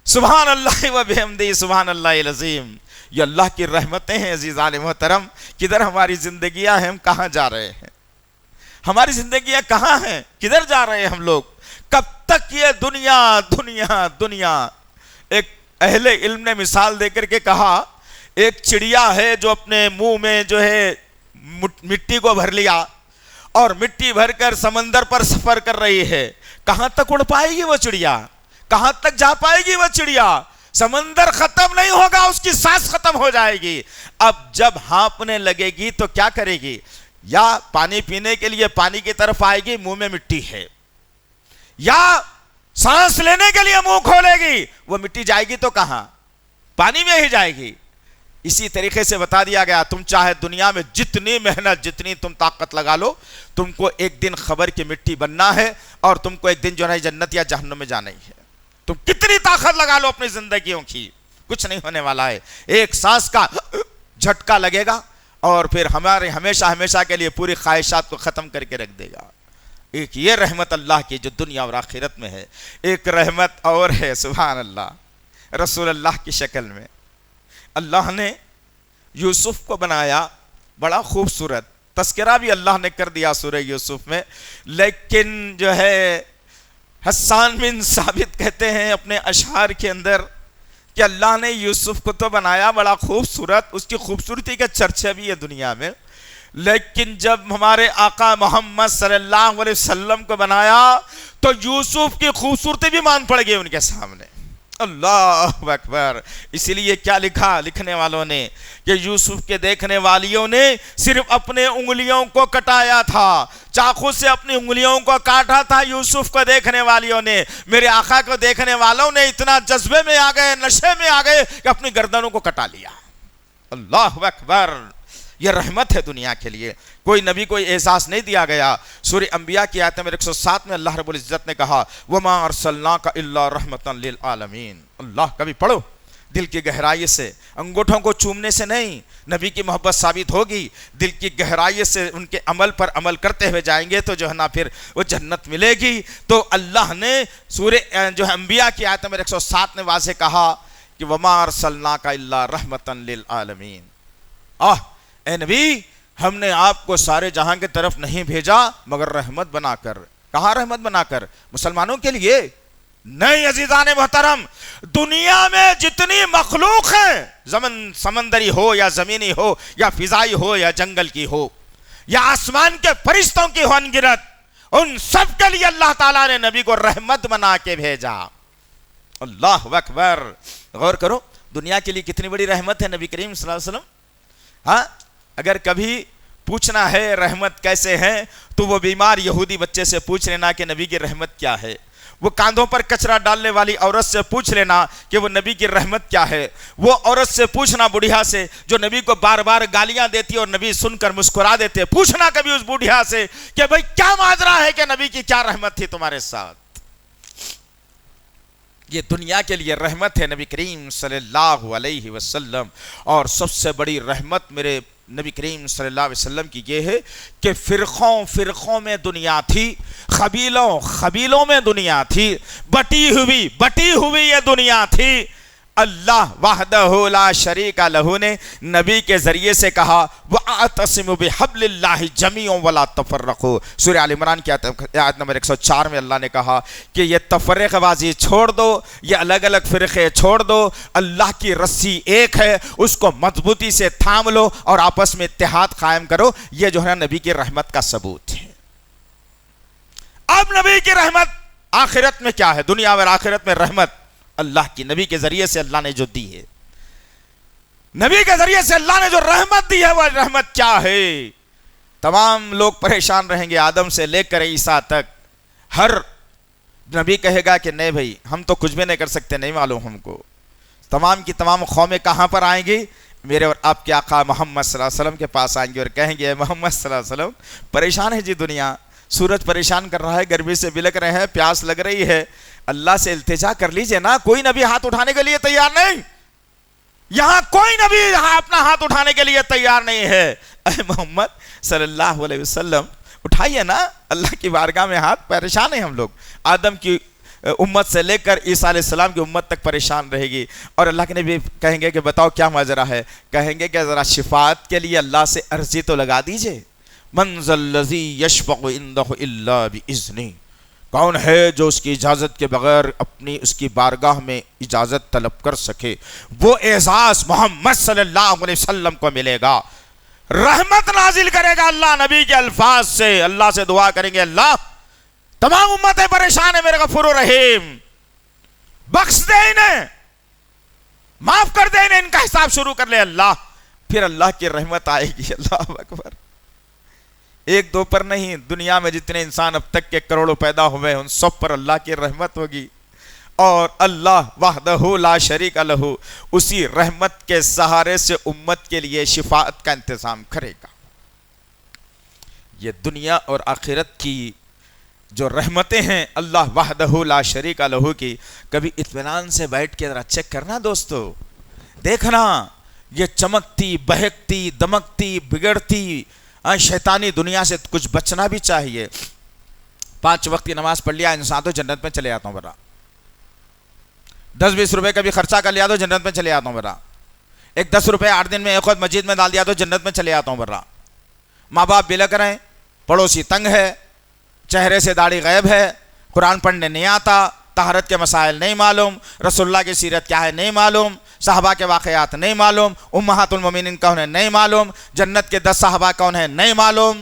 سبحان اللہ و بحمدہ، سبحان اللہ العظیم۔ یہ اللہ کی رحمتیں ہیں عزیزان محترم۔ کدھر ہماری زندگیاں ہیں؟ ہم کہاں جا رہے ہیں؟ ہماری زندگیاں کہاں ہیں؟ کدھر جا رہے ہیں ہم لوگ؟ کب تک یہ دنیا دنیا دنیا؟ ایک اہل علم نے مثال دے کر کے کہا، ایک چڑیا ہے جو اپنے منہ میں جو ہے مٹی کو بھر لیا اور مٹی بھر کر سمندر پر سفر کر رہی ہے۔ کہاں تک اڑ پائے گی وہ چڑیا؟ کہاں تک جا پائے گی وہ چڑیا؟ سمندر ختم نہیں ہوگا، اس کی سانس ختم ہو جائے گی۔ اب جب ہانپنے لگے گی تو کیا کرے گی؟ یا پانی پینے کے لیے پانی کی طرف آئے گی، منہ میں مٹی ہے، یا سانس لینے کے لیے منہ کھولے گی، وہ مٹی جائے گی تو کہاں؟ پانی میں ہی جائے گی۔ اسی طریقے سے بتا دیا گیا، تم چاہے دنیا میں جتنی محنت، جتنی تم طاقت لگا لو، تم کو ایک دن خبر کی مٹی بننا ہے، اور تم کو ایک دن جو ہے جنت یا جہنم میں جانا ہی ہے۔ تم کتنی طاقت لگا لو اپنی زندگیوں کی، کچھ نہیں ہونے والا ہے۔ ایک سانس کا جھٹکا لگے گا اور پھر ہمارے ہمیشہ ہمیشہ کے لیے پوری خواہشات کو ختم کر کے رکھ دے گا۔ ایک یہ رحمت اللہ کی جو دنیا اور آخرت میں ہے۔ ایک رحمت اور ہے، سبحان اللہ، رسول اللہ کی شکل میں اللہ نے یوسف کو بنایا، بڑا خوبصورت تذکرہ بھی اللہ نے کر دیا سورہ یوسف میں، لیکن جو ہے حسان بن ثابت کہتے ہیں اپنے اشعار کے اندر کہ اللہ نے یوسف کو تو بنایا بڑا خوبصورت، اس کی خوبصورتی کے چرچے بھی ہے دنیا میں، لیکن جب ہمارے آقا محمد صلی اللہ علیہ وسلم کو بنایا تو یوسف کی خوبصورتی بھی مان پڑ گئی ان کے سامنے۔ اللہ اکبر۔ اسی لیے کیا لکھا لکھنے والوں نے کہ یوسف کے دیکھنے والیوں نے صرف اپنے انگلیوں کو کٹایا تھا، چاقو سے اپنی انگلیوں کو کاٹا تھا یوسف کو دیکھنے والیوں نے۔ میرے آقا کو دیکھنے والوں نے اتنا جذبے میں آ گئے، نشے میں آ گئے کہ اپنی گردنوں کو کٹا لیا۔ اللہ اکبر۔ یہ رحمت ہے دنیا کے لیے، کوئی نبی کو احساس نہیں دیا گیا۔ سورہ انبیاء کی آیت نمبر 107 میں اللہ رب العزت نے کہا وَمَا أَرْسَلْنَاكَ إِلَّا رَحْمَةً لِلْعَالَمِينَ۔ اللہ کبھی پڑھو دل کی گہرائی سے، انگوٹھوں کو چومنے سے نہیں، نبی کی محبت ثابت ہوگی، دل کی گہرائی سے ان کے عمل پر عمل کرتے ہوئے جائیں گے تو جو ہے نا پھر وہ جنت ملے گی۔ تو اللہ نے سورہ جو ہے انبیاء کی آیت نمبر 107 میں واضح کہا کہ وَمَا أَرْسَلْنَاكَ إِلَّا رَحْمَةً لِلْعَالَمِينَ۔ اے نبی، ہم نے آپ کو سارے جہاں کے طرف نہیں بھیجا مگر رحمت بنا کر۔ کہاں رحمت بنا کر؟ مسلمانوں کے لیے نہیں عزیزان محترم، دنیا میں جتنی مخلوق ہیں، سمندری ہو یا زمینی ہو یا فضائی ہو یا جنگل کی ہو یا آسمان کے فرشتوں کی ہو انگنت، ان سب کے لیے اللہ تعالیٰ نے نبی کو رحمت بنا کے بھیجا۔ اللہ اکبر. غور کرو دنیا کے لیے کتنی بڑی رحمت ہے نبی کریم صلی اللہ علیہ وسلم. ہاں اگر کبھی پوچھنا ہے رحمت کیسے ہے تو وہ بیمار یہودی بچے سے پوچھ لینا کہ نبی کی رحمت کیا ہے. وہ کاندھوں پر کچرا ڈالنے والی عورت سے پوچھ لینا کہ وہ نبی کی رحمت کیا ہے. وہ عورت سے پوچھنا بوڑھیا سے جو نبی کو بار بار گالیاں دیتی اور نبی سن کر مسکرا دیتے, پوچھنا کبھی اس بوڑھیا سے کہ بھئی کیا ماجرا ہے کہ نبی کی کیا رحمت تھی تمہارے ساتھ. یہ دنیا کے لیے رحمت ہے نبی کریم صلی اللہ علیہ وسلم. اور سب سے بڑی رحمت میرے نبی کریم صلی اللہ علیہ وسلم کی یہ ہے کہ فرقوں میں دنیا تھی, قبیلوں میں دنیا تھی, بٹی ہوئی یہ دنیا تھی. اللہ وحدہ لا شریک لہ نے نبی کے ذریعے سے کہا وَاعْتَصِمُوا بِحَبْلِ اللَّهِ جَمِيعًا وَلَا تَفَرَّقُوا. سورہ آل عمران کی آیت نمبر 104 میں اللہ نے کہا کہ یہ تفرقہ بازی چھوڑ دو, یہ الگ الگ فرقے چھوڑ دو, اللہ کی رسی ایک ہے, اس کو مضبوطی سے تھام لو اور آپس میں اتحاد قائم کرو. یہ جو ہے نبی کی رحمت کا ثبوت ہے. اب نبی کی رحمت آخرت میں کیا ہے؟ دنیا اور آخرت میں رحمت اللہ کی نبی کے ذریعے سے اللہ نے جو دی ہے. نبی کے ذریعے سے اللہ نے جو رحمت دی ہے وہ رحمت کیا ہے؟ تمام لوگ پریشان رہیں گے آدم سے لے کر عیسیٰ تک. ہر نبی کہے گا کہ نہیں بھائی ہم تو کچھ بھی نہیں کر سکتے, نہیں معلوم ہم کو. تمام کی تمام قومیں کہاں پر آئیں گی؟ میرے اور آپ کے آقا محمد صلی اللہ علیہ وسلم کے پاس آئیں گے اور کہیں گے محمد صلی اللہ علیہ وسلم پریشان ہے جی دنیا, سورج پریشان کر رہا ہے, گرمی سے بلک رہے ہیں, پیاس لگ رہی ہے, اللہ سے التجا کر لیجئے نا. کوئی نبی ہاتھ اٹھانے کے لیے تیار نہیں, یہاں کوئی نبی اپنا ہاتھ اٹھانے کے لیے تیار نہیں ہے. اے محمد صلی اللہ علیہ وسلم اٹھائیے نا اللہ کی بارگاہ میں ہاتھ. پریشان ہیں ہم لوگ. آدم کی امت سے لے کر عیسیٰ علیہ السلام کی امت تک پریشان رہے گی. اور اللہ کے نبی کہیں گے کہ بتاؤ کیا ماجرا ہے؟ کہیں گے کہ ذرا شفاعت کے لیے اللہ سے عرضی تو لگا دیجئے. من ذا الذی یشفع عندہ الا بإذنہ, کون ہے جو اس کی اجازت کے بغیر اپنی اس کی بارگاہ میں اجازت طلب کر سکے؟ وہ اعزاز محمد صلی اللہ علیہ وسلم کو ملے گا. رحمت نازل کرے گا اللہ نبی کے الفاظ سے. اللہ سے دعا کریں گے اللہ تمام امتیں پریشان ہیں, میرے غفور و رحیم بخش دے انہیں, معاف کر دے انہیں, ان کا حساب شروع کر لے اللہ. پھر اللہ کی رحمت آئے گی. اللہ اکبر. ایک دو پر نہیں, دنیا میں جتنے انسان اب تک کے کروڑوں پیدا ہوئے ان سب پر اللہ کی رحمت ہوگی. اور اللہ وحدہ لا شریک لہ اسی رحمت کے سہارے سے امت کے لیے شفاعت کا انتظام کرے گا. یہ دنیا اور آخرت کی جو رحمتیں ہیں اللہ وحدہ لا شریک لہ کی, کبھی اطمینان سے بیٹھ کے ذرا چیک کرنا دوستو, دیکھنا یہ چمکتی بہکتی دمکتی بگڑتی شیطانی دنیا سے کچھ بچنا بھی چاہیے. 5 وقت کی نماز پڑھ لیا انسان تو جنت میں چلے جاتا ہوں برا. 10-20 روپے کا بھی خرچہ کر لیا تو جنت میں چلے جاتا ہوں برا. ایک 10 روپے 8 دن میں ایک وقت مسجد میں ڈال دیا تو جنت میں چلے جاتا ہوں برا. ماں باپ بلک رہے ہیں, پڑوسی تنگ ہے, چہرے سے داڑھی غائب ہے, قرآن پڑھنے نہیں آتا, طہارت کے مسائل نہیں معلوم, رسول اللہ کی سیرت کیا ہے نہیں معلوم, صحابہ کے واقعات نہیں معلوم, امہات المومنین کون ہے نہیں معلوم, جنت کے 10 صحابہ کون ہے نہیں معلوم.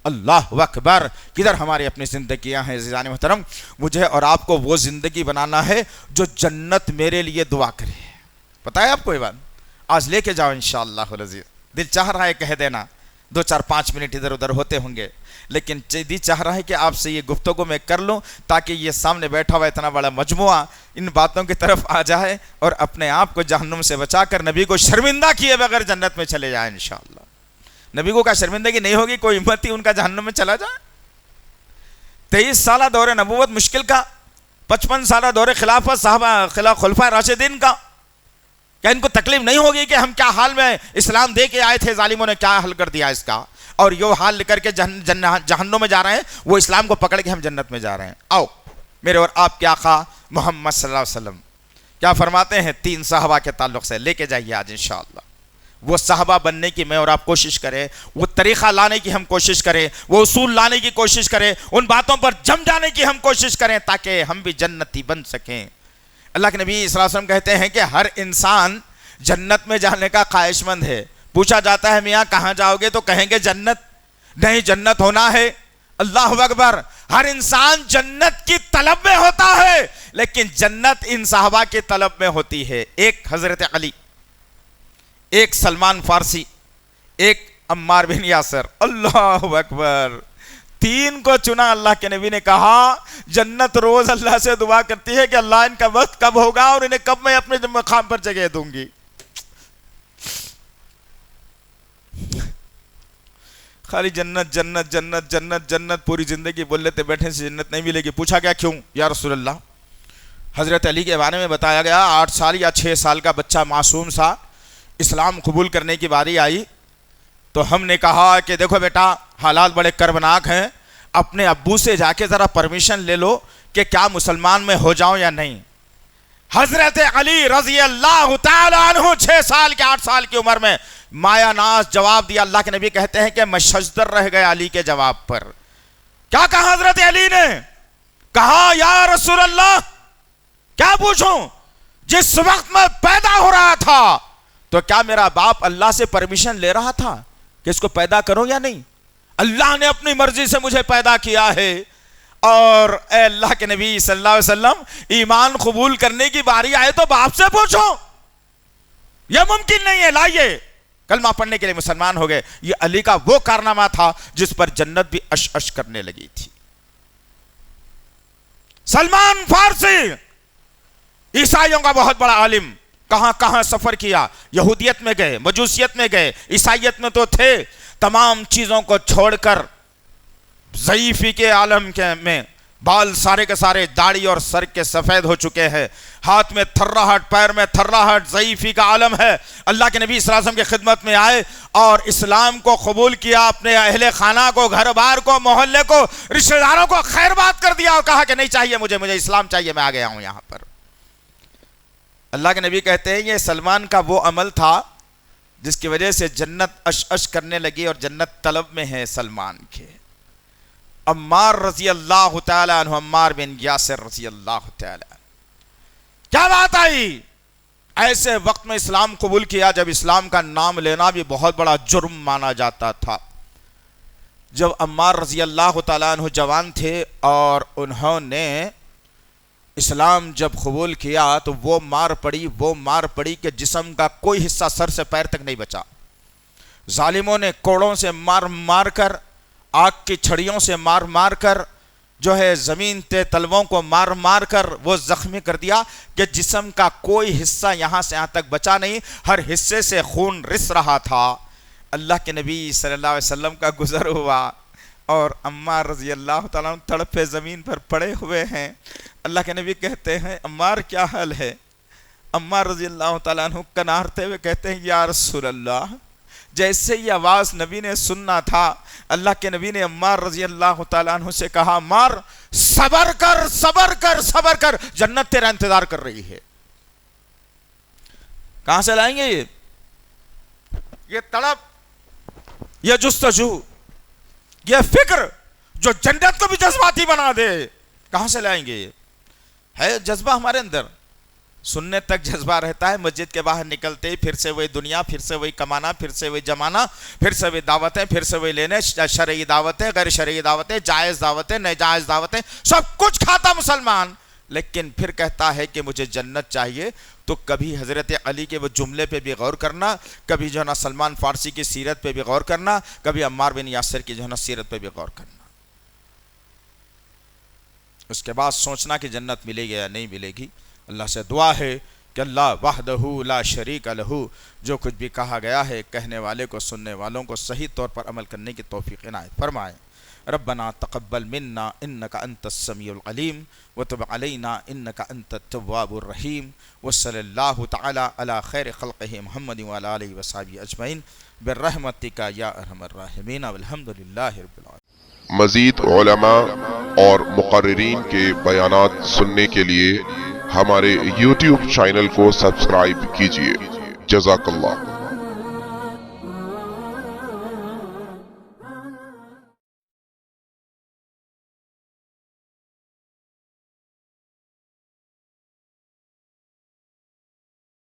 اللہ اکبر. کدھر ہماری اپنی زندگیاں ہیں عزیزان محترم؟ مجھے اور آپ کو وہ زندگی بنانا ہے جو جنت میرے لیے دعا کرے. پتہ ہے آپ کو یہ بات؟ آج لے کے جاؤ انشاءاللہ العزیز. دل چاہ رہا ہے کہہ دینا, 2-4-5 منٹ ادھر ادھر ہوتے ہوں گے, لیکن دل چاہ رہا ہے کہ آپ سے یہ گفتگو میں کر لوں تاکہ یہ سامنے بیٹھا ہوا اتنا بڑا مجموعہ ان باتوں کی طرف آ جائے اور اپنے آپ کو جہنم سے بچا کر نبی کو شرمندہ کیے بغیر جنت میں چلے جائیں انشاءاللہ. نبی کو کا شرمندگی نہیں ہوگی, کوئی امتی ان کا جہنم میں چلا جائے. 23 سالہ دور نبوت مشکل کا, 55 سالہ دور خلافت صحابہ خلفائے راشدین کا, کیا ان کو تکلیف نہیں ہوگی کہ ہم کیا حال میں اسلام دے کے آئے تھے, ظالموں نے کیا حل کر دیا اس کا, اور یہ حال لے کر کے جہنم میں جا رہے ہیں, وہ اسلام کو پکڑ کے ہم جنت میں جا رہے ہیں. آؤ میرے اور آپ کے آقا محمد صلی اللہ علیہ وسلم کیا فرماتے ہیں 3 صحابہ کے تعلق سے, لے کے جائیے آج انشاءاللہ. وہ صحابہ بننے کی میں اور آپ کوشش کریں, وہ طریقہ لانے کی ہم کوشش کریں, وہ اصول لانے کی کوشش کریں, ان باتوں پر جم جانے کی ہم کوشش کریں تاکہ ہم بھی جنتی بن سکیں. اللہ کے نبی صلی اللہ علیہ وسلم کہتے ہیں کہ ہر انسان جنت میں جانے کا خواہش مند ہے. پوچھا جاتا ہے میاں کہاں جاؤ گے تو کہیں گے جنت. نہیں, جنت ہونا ہے اللہ اکبر. ہر انسان جنت کی طلب میں ہوتا ہے لیکن جنت ان صحابہ کی طلب میں ہوتی ہے. ایک حضرت علی، ایک سلمان فارسی، ایک عمار بن یاسر. اللہ اکبر. تین کو چنا. اللہ کے نبی نے کہا جنت روز اللہ سے دعا کرتی ہے کہ اللہ ان کا وقت کب ہوگا اور انہیں کب میں اپنے مقام پر جگہ دوں گی. خالی جنت جنت جنت جنت جنت پوری زندگی بول لیتے بیٹھے سے جنت نہیں ملے گی. پوچھا گیا کیوں یا رسول اللہ؟ حضرت علی کے بارے میں بتایا گیا 8 سال یا 6 سال کا بچہ معصوم سا اسلام قبول کرنے کی باری آئی تو ہم نے کہا کہ دیکھو بیٹا حالات بڑے کربناک ہیں، اپنے ابو سے جا کے ذرا پرمیشن لے لو کہ کیا مسلمان میں ہو جاؤں یا نہیں. حضرت علی رضی اللہ تعالی عنہ 6 سال کے 8 سال کی عمر میں مایا ناز جواب دیا. اللہ کے نبی کہتے ہیں کہ میں شجدر رہ گیا علی کے جواب پر. کیا کہا حضرت علی نے؟ کہا یا رسول اللہ کیا پوچھوں؟ جس وقت میں پیدا ہو رہا تھا تو کیا میرا باپ اللہ سے پرمیشن لے رہا تھا کہ اس کو پیدا کرو یا نہیں؟ اللہ نے اپنی مرضی سے مجھے پیدا کیا ہے. اور اے اللہ کے نبی صلی اللہ علیہ وسلم ایمان قبول کرنے کی باری آئے تو باپ سے پوچھو. یہ ممکن نہیں ہے. لائیے کلمہ پڑھنے کے لیے مسلمان ہو گئے. یہ علی کا وہ کارنامہ تھا جس پر جنت بھی اش اش کرنے لگی تھی. سلمان فارسی عیسائیوں کا بہت بڑا عالم، کہاں کہاں سفر کیا. یہودیت میں گئے، مجوسیت میں گئے، عیسائیت میں تو تھے. تمام چیزوں کو چھوڑ کر ضعیفی کے عالم میں بال سارے کے سارے داڑھی اور سر کے سفید ہو چکے ہیں، ہاتھ میں تھراہٹ، پیر میں تھراہٹ، ضعیفی کا عالم ہے. اللہ کے نبی صلی اللہ علیہ وسلم کی خدمت میں آئے اور اسلام کو قبول کیا. اپنے اہل خانہ کو، گھر بار کو، محلے کو، رشتہ داروں کو خیر بات کر دیا اور کہا کہ نہیں چاہیے مجھے اسلام چاہیے، میں آ گیا ہوں یہاں پر. اللہ کے نبی کہتے ہیں یہ سلمان کا وہ عمل تھا جس کی وجہ سے جنت اش اش کرنے لگی اور جنت طلب میں ہے سلمان کے. عمار رضی اللہ تعالی عنہ، عمار بن یاسر رضی اللہ تعالی عنہ. کیا بات آئی؟ ایسے وقت میں اسلام قبول کیا جب اسلام کا نام لینا بھی بہت بڑا جرم مانا جاتا تھا. جب عمار رضی اللہ تعالی عنہ جوان تھے اور انہوں نے اسلام جب قبول کیا تو وہ مار پڑی کہ جسم کا کوئی حصہ سر سے پیر تک نہیں بچا. ظالموں نے کوڑوں سے مار کر، آگ کی چھڑیوں سے مار کر، جو ہے زمین تے تلووں کو مار کر وہ زخمی کر دیا کہ جسم کا کوئی حصہ یہاں سے یہاں تک بچا نہیں، ہر حصے سے خون رس رہا تھا. اللہ کے نبی صلی اللہ علیہ وسلم کا گزر ہوا اور عمار رضی اللہ تعالیٰ عنہ تڑپے زمین پر پڑے ہوئے ہیں. اللہ کے نبی کہتے ہیں عمار کیا حال ہے؟ عمار رضی اللہ تعالیٰ عنہ کنارتے ہوئے کہتے ہیں یا رسول اللہ. جیسے یہ آواز نبی نے سننا تھا اللہ کے نبی نے عمار رضی اللہ تعالیٰ عنہ سے کہا عمار صبر کر صبر کر صبر کر، جنت تیرا انتظار کر رہی ہے. کہاں سے لائیں گے یہ تڑپ، یہ جستجو، یہ فکر جو جنت کو بھی جذباتی بنا دے؟ کہاں سے لائیں گے؟ ہے جذبہ ہمارے اندر، سننے تک جذبہ رہتا ہے، مسجد کے باہر نکلتے ہی پھر سے وہی دنیا، پھر سے وہی کمانا، پھر سے وہی جمانا، پھر سے وہی دعوتیں، پھر سے وہی لینے، شرعی دعوتیں، غیر شرعی دعوتیں، جائز دعوتیں، ناجائز دعوتیں، سب کچھ کھاتا مسلمان، لیکن پھر کہتا ہے کہ مجھے جنت چاہیے. تو کبھی حضرت علی کے وہ جملے پہ بھی غور کرنا، کبھی جو ہے نا سلمان فارسی کی سیرت پہ بھی غور کرنا، کبھی عمار بن یاسر کی جو ہے نا سیرت پہ بھی غور کرنا. اس کے بعد سوچنا کہ جنت ملے گی یا نہیں ملے گی. اللہ سے دعا ہے کہ اللہ وحدہ لا شریک لہ جو کچھ بھی کہا گیا ہے کہنے والے کو، سننے والوں کو صحیح طور پر عمل کرنے کی توفیق عنایت فرمائے. ربنا تقبل منا انک انت السمیع العلیم وتب علینا انک انت التواب الرحیم وصلی اللہ تعالی علی خیر خلقہ محمد وعلی آلہ وصحبہ اجمعین برحمتک یا ارحم الراحمین والحمد للہ رب العالمین. مزید علماء اور مقررین کے بیانات سننے کے لیے ہمارے YouTube چینل کو سبسکرائب کیجیے. جزاک اللہ.